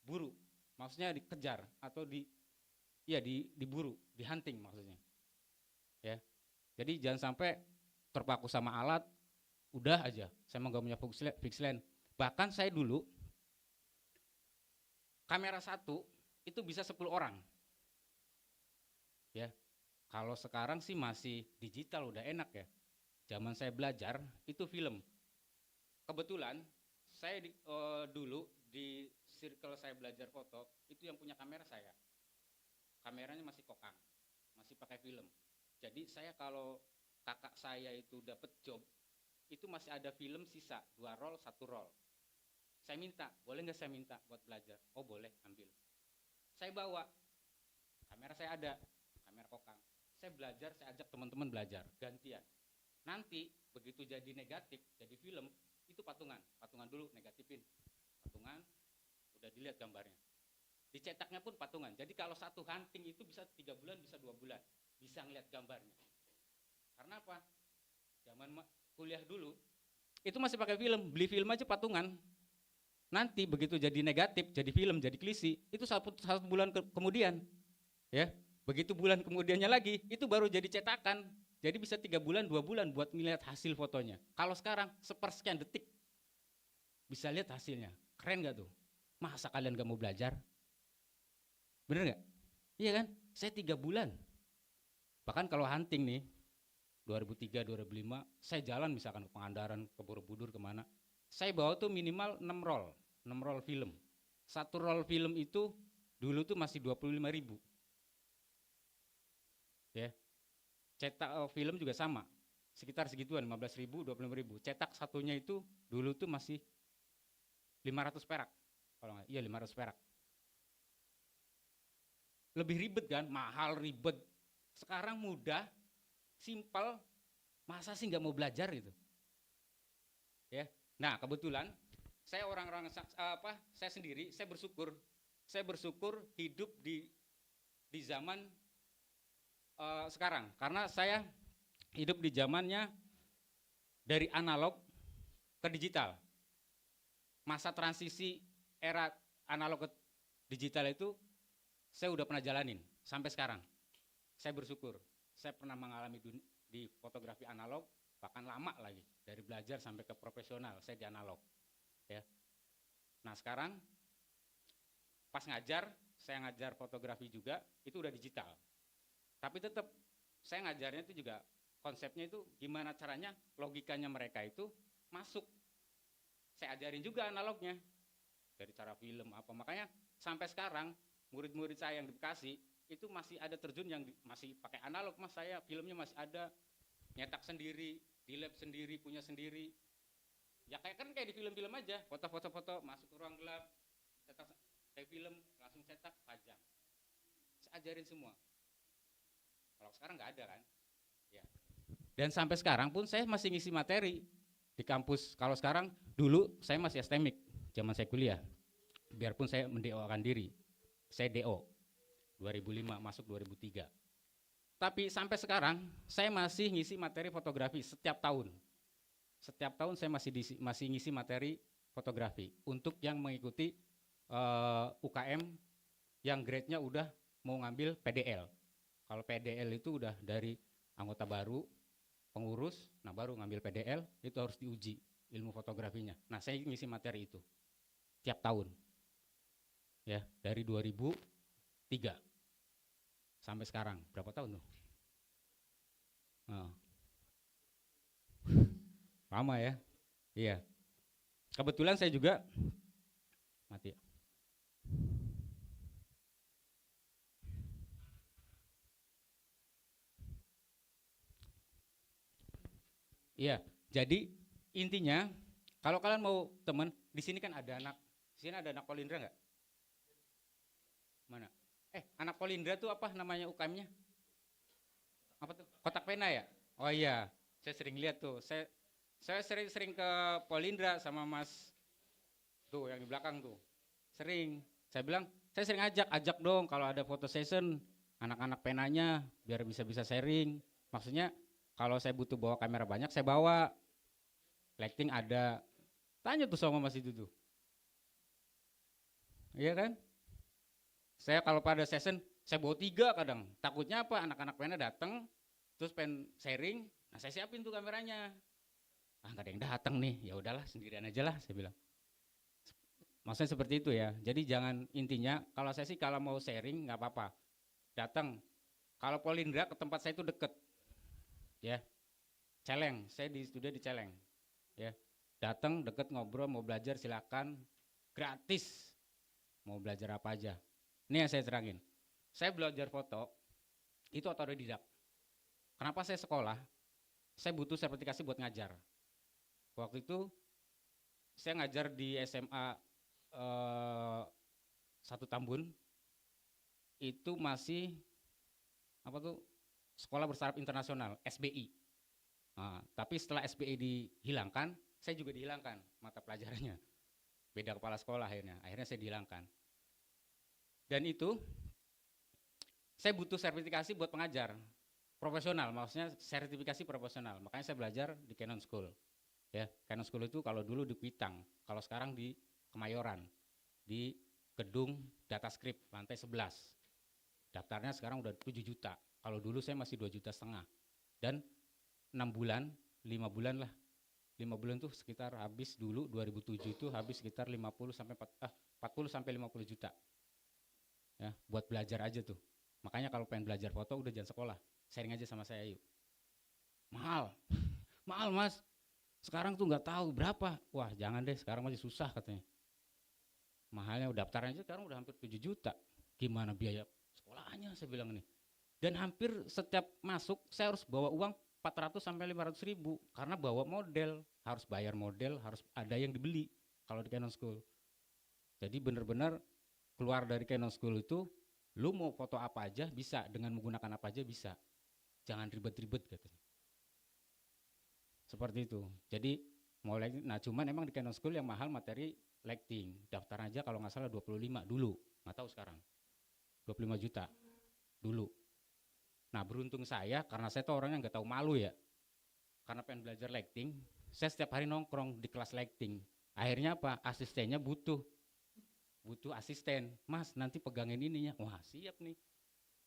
buru, maksudnya dikejar atau diburu, di hunting maksudnya, ya. Jadi jangan sampai terpaku sama alat, udah aja, saya mau nggak punya fixed lens. Bahkan saya dulu kamera satu itu bisa 10 orang, ya. Kalau sekarang sih masih digital, udah enak ya. Zaman saya belajar itu film. Kebetulan saya dulu di circle saya belajar foto itu yang punya kamera saya. Kameranya masih kokang, masih pakai film. Jadi saya kalau kakak saya itu dapat job, itu masih ada film sisa 2 roll 1 roll. Saya minta, boleh nggak saya minta buat belajar? Oh boleh, ambil. Saya bawa, kamera saya ada, kamera kokang. Saya belajar, saya ajak teman-teman belajar, gantian. Nanti begitu jadi negatif, jadi film, itu patungan dulu negatifin, patungan, udah dilihat gambarnya. Dicetaknya pun patungan. Jadi kalau satu hunting itu bisa 3 bulan, bisa 2 bulan, bisa ngeliat gambarnya. Karena apa? kuliah dulu, itu masih pakai film, beli film aja patungan. Nanti begitu jadi negatif, jadi film, jadi klise, itu satu bulan kemudian, ya. Begitu bulan kemudiannya lagi, itu baru jadi cetakan. Jadi bisa 3 bulan, 2 bulan buat melihat hasil fotonya. Kalau sekarang sepersekian detik bisa lihat hasilnya. Keren gak tuh? Masa kalian gak mau belajar? Bener gak? Iya kan? Saya 3 bulan. Bahkan kalau hunting nih, 2003, 2005, saya jalan misalkan ke Pangandaran, ke Borobudur, kemana. Saya bawa tuh minimal 6 roll film. Satu roll film itu dulu tuh masih 25.000. Ya. Cetak film juga sama. Sekitar segituan, 15.000, 25.000. Cetak satunya itu dulu tuh masih 500 perak. Kalau nggak, iya 500 perak. Lebih ribet kan, mahal, ribet. Sekarang mudah, simpel, masa sih nggak mau belajar gitu? Ya. Nah kebetulan saya saya sendiri, saya bersyukur hidup di zaman sekarang, karena saya hidup di zamannya dari analog ke digital. Masa transisi era analog ke digital itu saya udah pernah jalanin sampai sekarang. Saya bersyukur, saya pernah mengalami di fotografi analog, bahkan lama lagi, dari belajar sampai ke profesional, saya di analog. Ya. Nah sekarang pas ngajar, saya ngajar fotografi juga, itu udah digital. Tapi tetap saya ngajarnya itu juga konsepnya itu gimana caranya logikanya mereka itu masuk. Saya ajarin juga analognya dari cara film apa. Makanya sampai sekarang murid-murid saya yang di Bekasi itu masih ada terjun yang masih pakai analog, Mas. Saya filmnya masih ada, nyetak sendiri, di lab sendiri, punya sendiri. Ya kayak di film-film aja, foto-foto masuk ke ruang gelap, cetak kayak film, langsung cetak, pajang. Saya ajarin semua. Kalau sekarang nggak ada kan, ya. Dan sampai sekarang pun saya masih ngisi materi di kampus. Kalau sekarang, dulu saya masih STMIK, zaman saya kuliah. Biarpun saya menDO-kan diri, saya DO 2005 masuk 2003. Tapi sampai sekarang saya masih ngisi materi fotografi setiap tahun. Setiap tahun saya masih ngisi materi fotografi untuk yang mengikuti UKM yang grade-nya udah mau ngambil PDL. Kalau PDL itu udah dari anggota baru, pengurus, nah baru ngambil PDL, itu harus diuji ilmu fotografinya. Nah saya ngisi materi itu tiap tahun, ya dari 2003 sampai sekarang. Berapa tahun tuh? Oh. Lama ya, iya. Kebetulan saya juga mati. Iya, jadi intinya kalau kalian mau teman, di sini kan ada anak, di sini ada anak Polindra nggak? Mana? Anak Polindra tuh apa namanya UKM-nya? Apa tuh? Kotak pena ya? Oh iya, saya sering lihat tuh. Saya sering ke Polindra sama Mas tuh yang di belakang tuh. Sering. Saya bilang, saya sering ajak dong kalau ada foto session anak-anak penanya biar bisa sharing. Maksudnya kalau saya butuh bawa kamera banyak, saya bawa. Lighting ada. Tanya tuh sama Mas itu tuh. Iya kan? Saya kalau pada session, saya bawa 3 kadang. Takutnya apa? Anak-anak pena datang, terus pengen sharing. Nah saya siapin tuh kameranya. Nggak ada yang datang nih. Ya udahlah, sendirian aja lah, saya bilang. Maksudnya seperti itu ya. Jadi jangan, intinya, kalau saya sih kalau mau sharing nggak apa-apa. Datang. Kalau Polindra ke tempat saya itu deket. Ya. Celeng, saya di studio di Celeng. Ya. Datang deket, ngobrol, mau belajar silakan, gratis. Mau belajar apa aja. Ini yang saya terangin. Saya belajar foto itu otodidak. Kenapa saya sekolah? Saya butuh sertifikasi buat ngajar. Waktu itu saya ngajar di SMA 1 Tambun. Itu masih apa tuh? Sekolah Bertaraf Internasional, SBI. Nah, tapi setelah SBI dihilangkan, saya juga dihilangkan mata pelajarannya. Beda kepala sekolah akhirnya saya dihilangkan. Dan itu saya butuh sertifikasi buat pengajar. profesional, maksudnya sertifikasi profesional. Makanya saya belajar di Canon School. Ya, Canon School itu kalau dulu di Kuitang, kalau sekarang di Kemayoran, di gedung Datascript lantai 11. Daftarnya sekarang udah 7 juta. Kalau dulu saya masih 2,5 juta. Dan 6 bulan, 5 bulan lah. 5 bulan tuh sekitar habis dulu 2007 itu habis sekitar 40 sampai 50 juta. Ya, buat belajar aja tuh. Makanya kalau pengen belajar foto udah jangan sekolah, sharing aja sama saya yuk. Mahal. Mahal, Mas. Sekarang tuh nggak tahu berapa. Wah, jangan deh, sekarang masih susah katanya. Mahalnya daftarnya aja sekarang udah hampir 7 juta. Gimana biaya sekolahnya, saya bilang nih. Dan hampir setiap masuk saya harus bawa uang 400 sampai 500 ribu karena bawa model, harus bayar model, harus ada yang dibeli kalau di Canon School. Jadi benar-benar keluar dari Canon School itu lu mau foto apa aja bisa, dengan menggunakan apa aja bisa. Jangan ribet-ribet katanya. Seperti itu. Jadi mulai, nah cuman emang di Canon School yang mahal materi lighting. Daftar aja kalau nggak salah 25 dulu, nggak tahu sekarang. 25 juta dulu. Nah beruntung saya, karena saya tuh orangnya nggak tahu malu ya. Karena pengen belajar lighting, saya setiap hari nongkrong di kelas lighting. Akhirnya apa? Asistennya butuh asisten. Mas nanti pegangin ininya. Wah siap nih.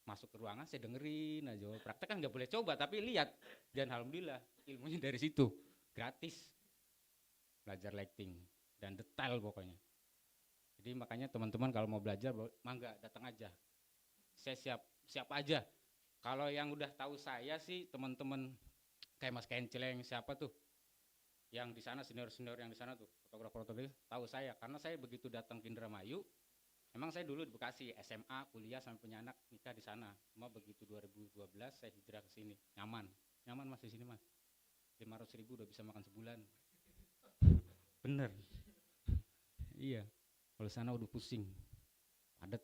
Masuk ke ruangan saya dengerin aja. Praktek kan nggak boleh coba tapi lihat. Dan alhamdulillah ilmunya dari situ. Gratis. Belajar lighting dan detail pokoknya. Jadi makanya teman-teman kalau mau belajar, mangga datang aja. Saya siap aja. Kalau yang udah tahu saya sih teman-teman kayak Mas Kenceleng siapa tuh, yang di sana senior yang di sana tuh fotografer tahu saya karena saya begitu datang ke Indramayu. Emang saya dulu di Bekasi SMA kuliah sampai punya anak nikah di sana. Cuma begitu 2012 saya hijrah ke sini. Nyaman Mas di sini Mas. 500 ribu udah bisa makan sebulan. Bener. Iya. Kalau sana udah pusing, padat.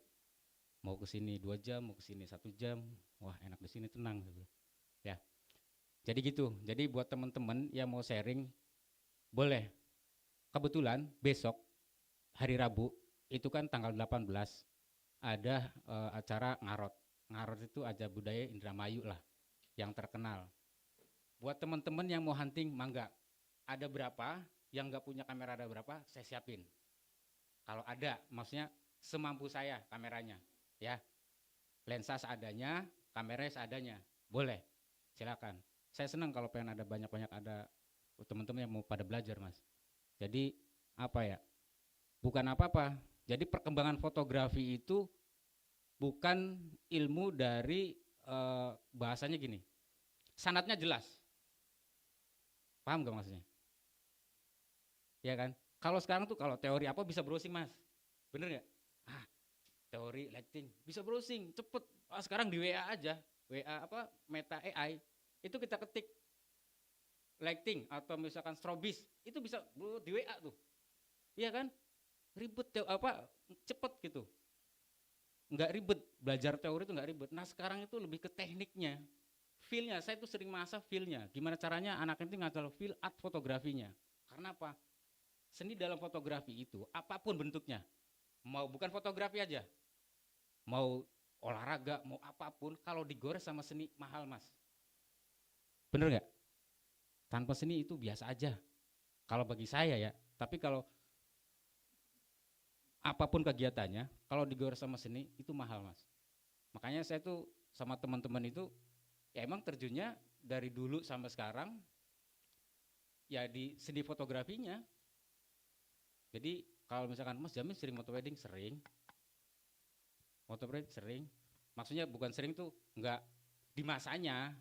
Mau ke sini 2 jam, mau ke sini 1 jam. Wah enak di sini tenang gitu. Ya. Jadi gitu. Jadi buat teman-teman yang mau sharing boleh. Kebetulan besok hari Rabu itu kan tanggal 18 ada acara ngarot. Ngarot itu aja budaya Indramayu lah yang terkenal. Buat teman-teman yang mau hunting mangga. Ada berapa? Yang nggak punya kamera ada berapa? Saya siapin. Kalau ada, maksudnya semampu saya kameranya, ya. Lensa seadanya, kameranya seadanya, boleh, silakan. Saya senang kalau pengen ada banyak-banyak ada teman-teman yang mau pada belajar Mas. Jadi apa ya? Bukan apa-apa. Jadi perkembangan fotografi itu bukan ilmu dari bahasanya gini. Sanatnya jelas. Paham gak maksudnya? Ya kan? Kalau sekarang tuh kalau teori apa bisa browsing Mas. Bener gak? Teori lighting bisa browsing cepet. Sekarang di WA aja. WA apa? Meta AI. Itu kita ketik lighting atau misalkan strobis. Itu bisa di WA tuh. Iya kan? Ribet cepet gitu. Nggak ribet. Belajar teori itu nggak ribet. Nah sekarang itu lebih ke tekniknya. Feel-nya. Saya tuh sering masa feel-nya. Gimana caranya anak itu ngajar feel art fotografinya. Karena apa? Seni dalam fotografi itu apapun bentuknya, mau bukan fotografi aja, mau olahraga, mau apapun, kalau digores sama seni mahal Mas. Bener nggak? Tanpa seni itu biasa aja. Kalau bagi saya ya, tapi kalau apapun kegiatannya, kalau digores sama seni itu mahal Mas. Makanya saya tuh sama teman-teman itu, ya emang terjunnya dari dulu sampai sekarang, ya di seni fotografinya. Jadi kalau misalkan Mas Jamin sering moto wedding, sering. Moto wedding sering. Maksudnya bukan sering tuh enggak di masanya,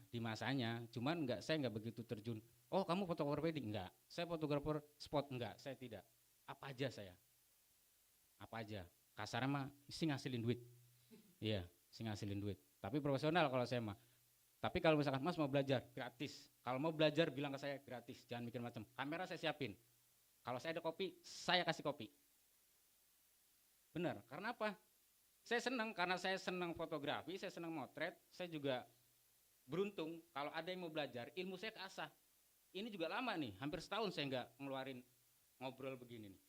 cuman saya enggak begitu terjun. Oh, kamu fotografer wedding? Enggak. Saya fotografer spot? Enggak, saya tidak. Apa aja saya. Apa aja. Kasarnya mah sih ngasilin duit. Iya, sih ngasilin duit. Tapi profesional kalau saya mah. Tapi kalau misalkan Mas mau belajar gratis. Kalau mau belajar bilang ke saya gratis, jangan mikir macam. Kamera saya siapin. Kalau saya ada kopi, saya kasih kopi. Benar, karena apa? Saya senang, karena saya senang fotografi, saya senang motret, saya juga beruntung kalau ada yang mau belajar, ilmu saya keasah. Ini juga lama nih, hampir setahun saya nggak ngeluarin ngobrol begini nih.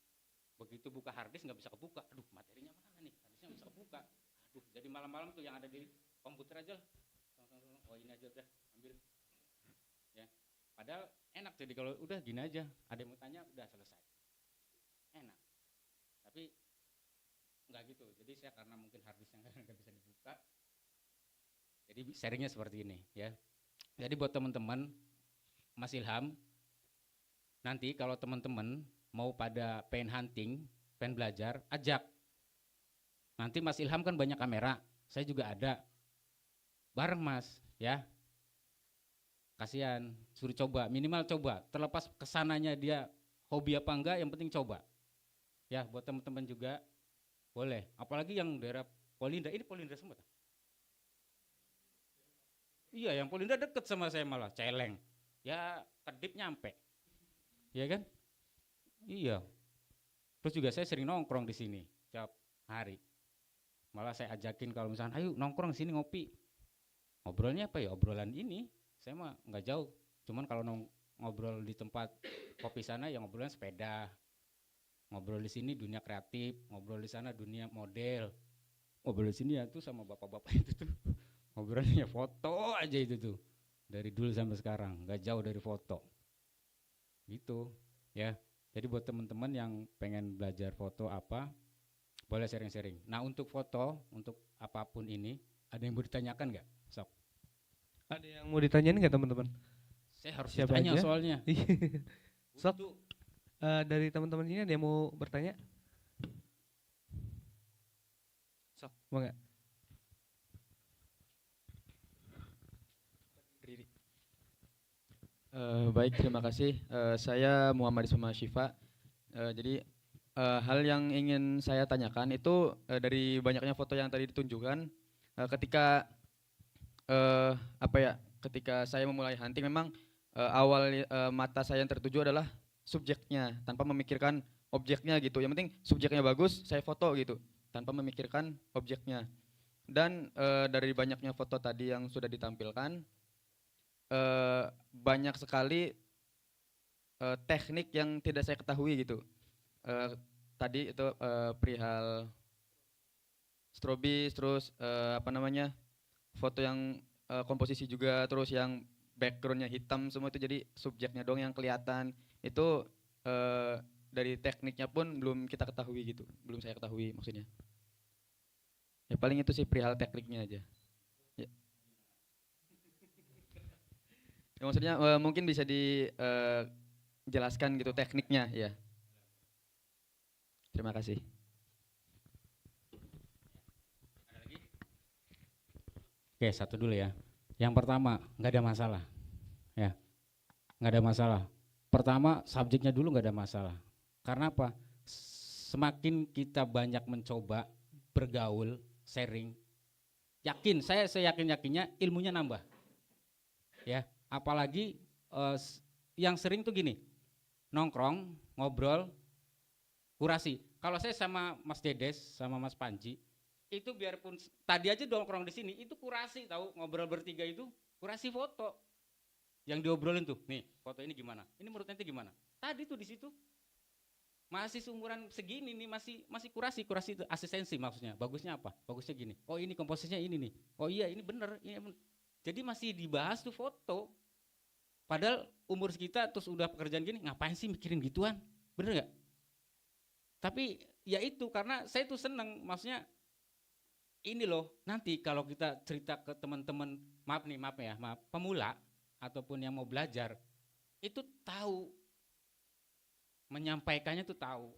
Begitu buka harddisk nggak bisa kebuka, aduh materinya mana nih, harddisknya nggak bisa kebuka. Aduh, jadi malam-malam tuh yang ada di komputer aja, Oh ini aja udah ambil ya. Padahal enak jadi kalau udah gini aja, ada yang mau tanya udah selesai, enak. Tapi nggak gitu. Jadi saya karena mungkin harddisknya nggak bisa dibuka, jadi sharingnya seperti ini ya. Jadi buat teman-teman Mas Ilham, nanti kalau teman-teman mau pada pengen hunting, pengen belajar, ajak. Nanti Mas Ilham kan banyak kamera, saya juga ada. Bareng Mas, ya. Kasihan, suruh coba, minimal coba. Terlepas kesananya dia hobi apa enggak, yang penting coba. Ya, buat teman-teman juga boleh. Apalagi yang daerah Polinda, ini Polinda semua. Iya, yang Polinda deket sama saya malah, Celeng. Ya, Kedip nyampe. Iya kan? Iya. Terus juga saya sering nongkrong di sini tiap hari. Malah saya ajakin kalau misalnya, ayo nongkrong sini ngopi. Ngobrolnya apa ya? Obrolan ini. Saya mah nggak jauh. Cuman kalau ngobrol di tempat kopi sana ya ngobrolnya sepeda. Ngobrol di sini dunia kreatif, ngobrol di sana dunia model. Ngobrol di sini ya tuh sama bapak-bapak itu tuh. Ngobrolnya foto aja itu tuh. Dari dulu sampai sekarang, nggak jauh dari foto. Gitu, ya. Jadi buat teman-teman yang pengen belajar foto apa, boleh sharing-sharing. Nah untuk foto, untuk apapun ini, ada yang mau ditanyakan nggak? Sok. Ada yang mau ditanyain nggak teman-teman? Saya harus Siapa ditanya aja? soalnya. Sok. Dari teman-teman ini ada yang mau bertanya? Sok, mau nggak? Baik, terima kasih. Saya Muhammad Isma Syifa. Jadi hal yang ingin saya tanyakan itu dari banyaknya foto yang tadi ditunjukkan, ketika apa ya, ketika saya memulai hunting memang mata saya yang tertuju adalah subjeknya tanpa memikirkan objeknya gitu. Yang penting subjeknya bagus, saya foto gitu tanpa memikirkan objeknya. Dan dari banyaknya foto tadi yang sudah ditampilkan, banyak sekali teknik yang tidak saya ketahui gitu. Tadi itu perihal strobis, terus apa namanya, foto yang komposisi juga, terus yang backgroundnya hitam semua itu, jadi subjeknya dong yang kelihatan. Itu dari tekniknya pun belum kita ketahui gitu, belum saya ketahui maksudnya. Ya paling itu sih perihal tekniknya aja. Ya. Ya, maksudnya mungkin bisa dijelaskan gitu tekniknya ya. Terima kasih. Ada lagi? Oke, satu dulu ya. Yang pertama, nggak ada masalah. Ya, nggak ada masalah. Pertama, subjeknya dulu nggak ada masalah. Karena apa? Semakin kita banyak mencoba, bergaul, sharing, yakin, saya yakinnya ilmunya nambah. Ya, apalagi yang sering tuh gini, nongkrong, ngobrol, kurasi. Kalau saya sama Mas Dedes, sama Mas Panji, itu biarpun tadi aja nongkrong di sini, itu kurasi tahu, ngobrol bertiga itu kurasi foto. Yang diobrolin tuh, nih foto ini gimana? Ini menurut nanti gimana? Tadi tuh di situ masih seumuran segini nih, masih kurasi itu asistensi maksudnya. Bagusnya apa? Bagusnya gini. Oh ini komposisinya ini nih. Oh iya ini bener. Jadi masih dibahas tuh foto. Padahal umur kita terus udah pekerjaan gini, ngapain sih mikirin gituan? Bener nggak? Tapi ya itu karena saya tuh seneng, maksudnya ini loh, nanti kalau kita cerita ke teman-teman, maaf pemula ataupun yang mau belajar, itu tahu, menyampaikannya tuh tahu.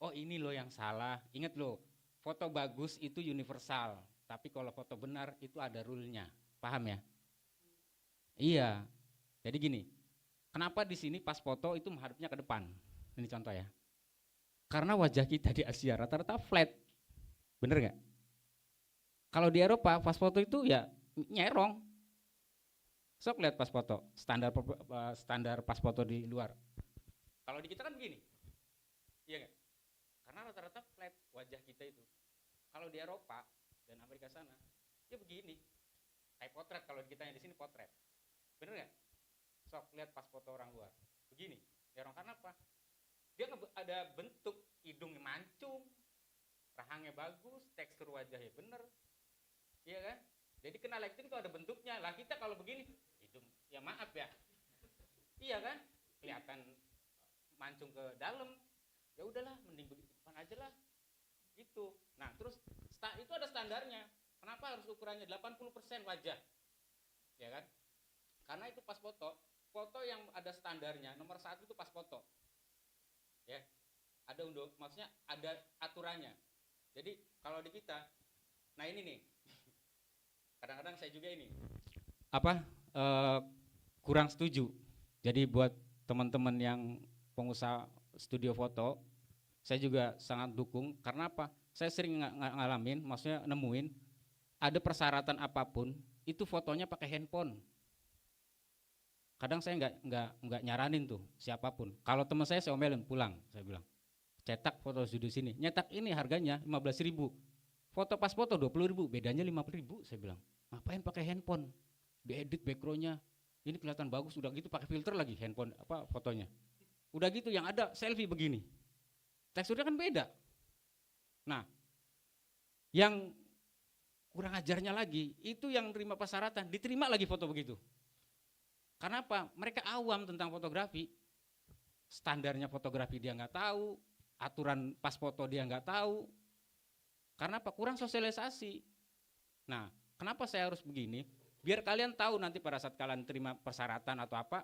Oh ini loh yang salah. Ingat loh, foto bagus itu universal, tapi kalau foto benar itu ada rule-nya. Paham ya? Iya. Jadi gini, kenapa di sini pas foto itu menghadapnya ke depan? Ini contoh ya. Karena wajah kita di Asia rata-rata flat. Bener nggak? Kalau di Eropa pas foto itu ya nyerong. Sok lihat pas foto, standar pas foto di luar. Kalau di kita kan begini. Iya nggak? Karena rata-rata flat wajah kita itu. Kalau di Eropa dan Amerika sana, ya begini. Kayak potret, kalau kita yang di sini potret. Bener nggak? Sok lihat pas foto orang luar. Begini. Ya orang karena apa? Dia ada bentuk hidungnya mancung, rahangnya bagus, tekstur wajahnya bener. Iya kan? Jadi kena lighting tuh ada bentuknya. Lah kita kalau begini, itu ya maaf ya. Iya kan? Kelihatan mancung ke dalam. Ya udahlah, mending begitu depan aja lah. Gitu. Nah, terus itu ada standarnya. Kenapa harus ukurannya 80% wajah? Ya kan? Karena itu pas foto. Foto yang ada standarnya, nomor 1 itu pas foto. Ya. Ada maksudnya ada aturannya. Jadi kalau di kita, nah ini nih. Kadang-kadang saya juga ini kurang setuju. Jadi buat teman-teman yang pengusaha studio foto, saya juga sangat dukung. Karena apa? Saya sering ngalamin, maksudnya nemuin ada persyaratan apapun itu fotonya pakai handphone. Kadang saya nggak nyaranin tuh siapapun. Kalau teman saya omelin pulang, saya bilang cetak foto studio sini, nyetak ini harganya 15.000, foto pas foto 20.000, bedanya 50.000, saya bilang ngapain pakai handphone, diedit backgroundnya, ini kelihatan bagus, udah gitu pakai filter lagi handphone fotonya, udah gitu yang ada selfie begini, teksturnya kan beda. Nah, yang kurang ajarnya lagi itu yang terima persyaratan diterima lagi foto begitu. Karena apa? Mereka awam tentang fotografi, standarnya fotografi dia nggak tahu, aturan pas foto dia nggak tahu. Karena apa? Kurang sosialisasi. Nah, kenapa saya harus begini? Biar kalian tahu nanti pada saat kalian terima persyaratan atau apa,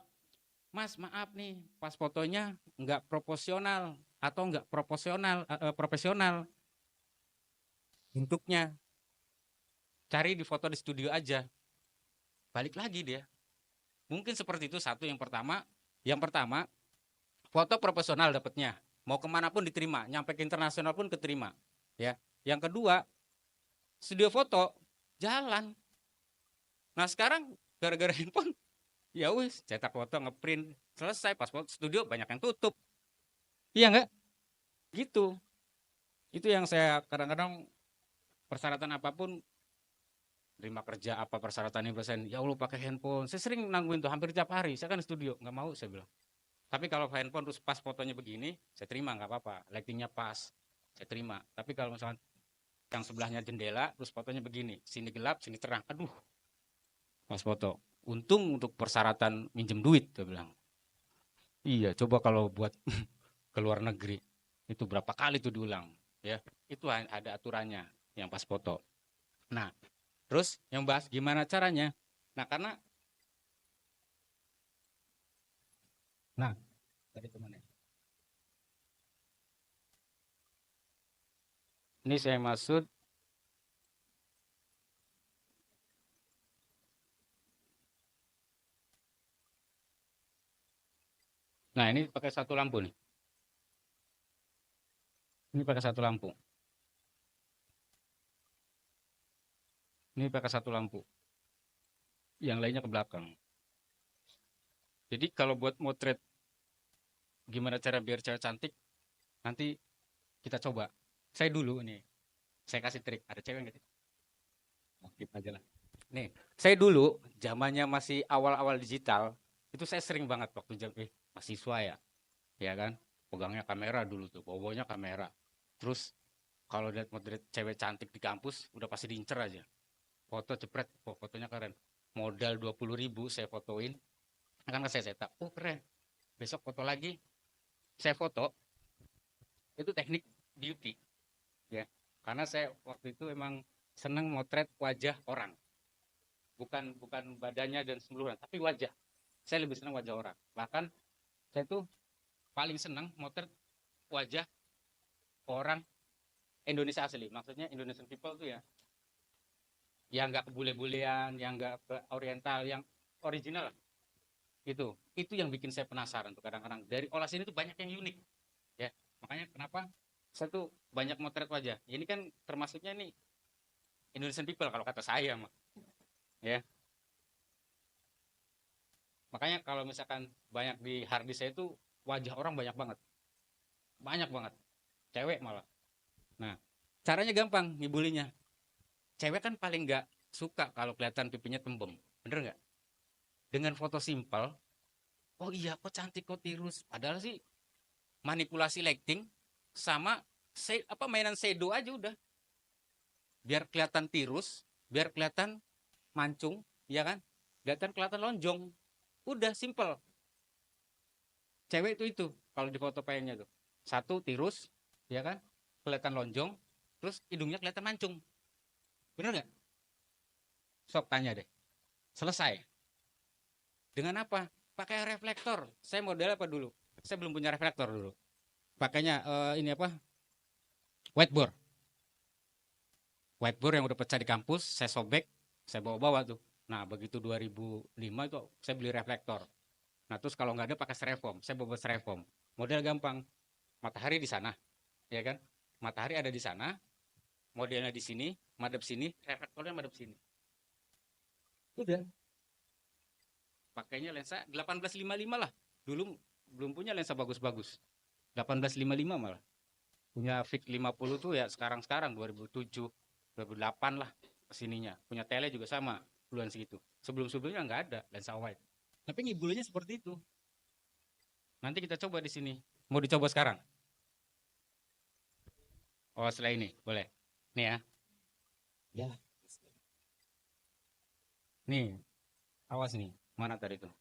Mas maaf nih, pas fotonya nggak proporsional atau nggak profesional bentuknya. Cari di foto di studio aja. Balik lagi dia. Mungkin seperti itu satu yang pertama. Yang pertama, foto profesional dapatnya. Mau kemana pun diterima, nyampe ke internasional pun keterima. Ya. Yang kedua, studio foto jalan. Nah sekarang gara-gara handphone, ya wis cetak foto, ngeprint, selesai. Pas foto studio banyak yang tutup. Iya enggak? Gitu. Itu yang saya kadang-kadang persyaratan apapun, terima kerja apa persyaratan ini persen, ya Allah pakai handphone. Saya sering nangguin tuh hampir tiap hari. Saya kan studio, nggak mau saya bilang. Tapi kalau handphone terus pas fotonya begini, saya terima nggak apa-apa. Lightingnya pas, saya terima. Tapi kalau misalnya yang sebelahnya jendela, terus fotonya begini, sini gelap, sini terang. Aduh, pas foto. Untung untuk persyaratan minjem duit, saya bilang. Iya, coba kalau buat ke luar negeri, itu berapa kali tuh diulang, ya. Itu ada aturannya yang pas foto. Nah, terus yang bahas gimana caranya. Nah, tadi temannya. Ini saya maksud. Nah, ini pakai satu lampu nih. Ini pakai satu lampu. Ini pakai satu lampu. Yang lainnya ke belakang. Jadi kalau buat motret gimana cara biar cewek cantik, nanti kita coba. Saya dulu nih, saya kasih trik. Ada cewek nggak sih? Skip aja lah. Nih, saya dulu zamannya masih awal-awal digital, itu saya sering banget waktu mahasiswa ya kan, pegangnya kamera dulu tuh, bawanya kamera. Terus kalau lihat motret cewek cantik di kampus, udah pasti diincer aja. Foto cepret, fotonya keren. Modal 20.000 saya fotoin, kan saya cetak, oh keren. Besok foto lagi, saya foto. Itu teknik beauty, ya. Karena saya waktu itu emang seneng motret wajah orang, bukan badannya dan seluruhnya, tapi wajah. Saya lebih senang wajah orang. Bahkan saya tuh paling senang motret wajah orang Indonesia asli. Maksudnya Indonesian people tuh ya, yang nggak kebule-bulean, yang nggak ke oriental, yang original. Itu yang bikin saya penasaran tuh kadang-kadang. Dari olah sini tuh banyak yang unik, ya. Makanya kenapa saya tuh banyak motret wajah. Ini kan termasuknya nih Indonesian people kalau kata saya, ya. Makanya kalau misalkan banyak di harddisk saya itu wajah orang banyak banget, cewek malah. Nah, caranya gampang ngibulinya. Cewek kan paling nggak suka kalau kelihatan pipinya tembem, bener nggak? Dengan foto simpel, oh iya kok cantik kok tirus, padahal sih manipulasi lighting sama mainan shadow aja udah, biar kelihatan tirus, biar kelihatan mancung, ya kan? Kelihatan lonjong. Udah simple. Cewek itu kalau di foto pengennya tuh. Satu tirus, ya kan? Kelihatan lonjong, terus hidungnya kelihatan mancung. Bener nggak? Sok tanya deh. Selesai. Dengan apa? Pakai reflektor. Saya model apa dulu? Saya belum punya reflektor dulu. Pakainya ini apa? Whiteboard. Whiteboard yang udah pecah di kampus, saya sobek, saya bawa-bawa tuh. Nah, begitu 2005 itu saya beli reflektor. Nah, terus kalau nggak ada pakai styrofoam, saya bawa styrofoam. Model gampang. Matahari di sana, ya kan? Matahari ada di sana, modelnya di sini, madep sini, reflektornya madep sini. Udah. Pakainya lensa 1855 lah. Dulu belum punya lensa bagus-bagus. 1855 malah. Punya Vic 50 tuh ya sekarang-sekarang 2007, 2008 lah kesininya. Punya tele juga sama, bulan segitu. Sebelum-sebelumnya nggak ada lensa wide. Tapi ngibulnya seperti itu. Nanti kita coba di sini. Mau dicoba sekarang? Oh, setelah ini, boleh. Nih ya. Ya. Nih, awas nih. Mana tadi tuh?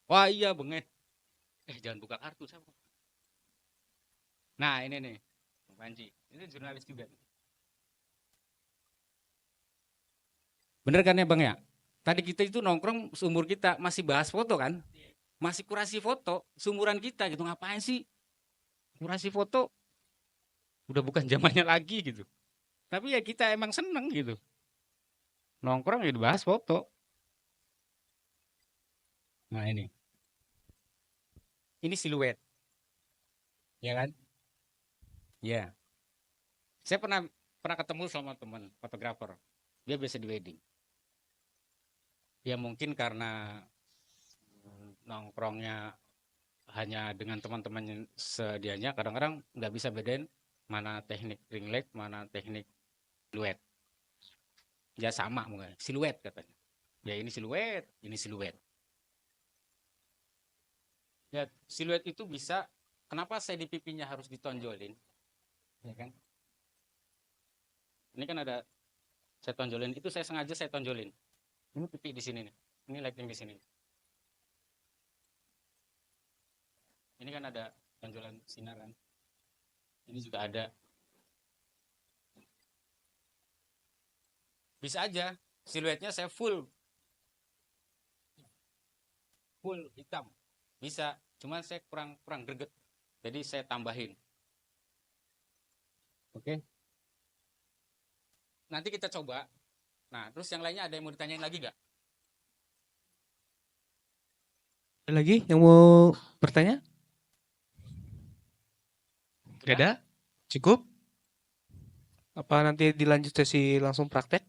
Wah iya bengek. Jangan buka kartu sama. Nah ini nih, Bang Panji. Ini jurnalis juga. Bener kan ya Bang ya? Tadi kita itu nongkrong seumur kita masih bahas foto kan? Masih kurasi foto, seumuran kita gitu. Ngapain sih kurasi foto? Udah bukan zamannya lagi gitu. Tapi ya kita emang seneng gitu. Nongkrong ya dibahas foto. Nah ini. Ini siluet. Ya kan? Ya. Saya pernah ketemu sama teman fotografer. Dia biasa di wedding. Ya mungkin karena nongkrongnya hanya dengan teman-teman sedianya, kadang-kadang nggak bisa bedain mana teknik ring light, mana teknik siluet. Ya sama mungkin, siluet katanya. Ya ini siluet, ini siluet. Ya siluet itu bisa, kenapa saya di pipinya harus ditonjolin? Ya kan? Ini kan ada, saya tonjolin, itu saya sengaja saya tonjolin. Ini pipi di sini nih, ini lighting di sini. Ini kan ada tonjolan sinar kan. Ini juga ada. Bisa aja siluetnya saya full hitam. Bisa, cuman saya kurang greget. Jadi saya tambahin. Oke. Nanti kita coba. Nah, terus yang lainnya ada yang mau ditanyain lagi nggak? Ada lagi yang mau bertanya? Gak ada? Cukup? Apa nanti dilanjut sesi langsung praktek?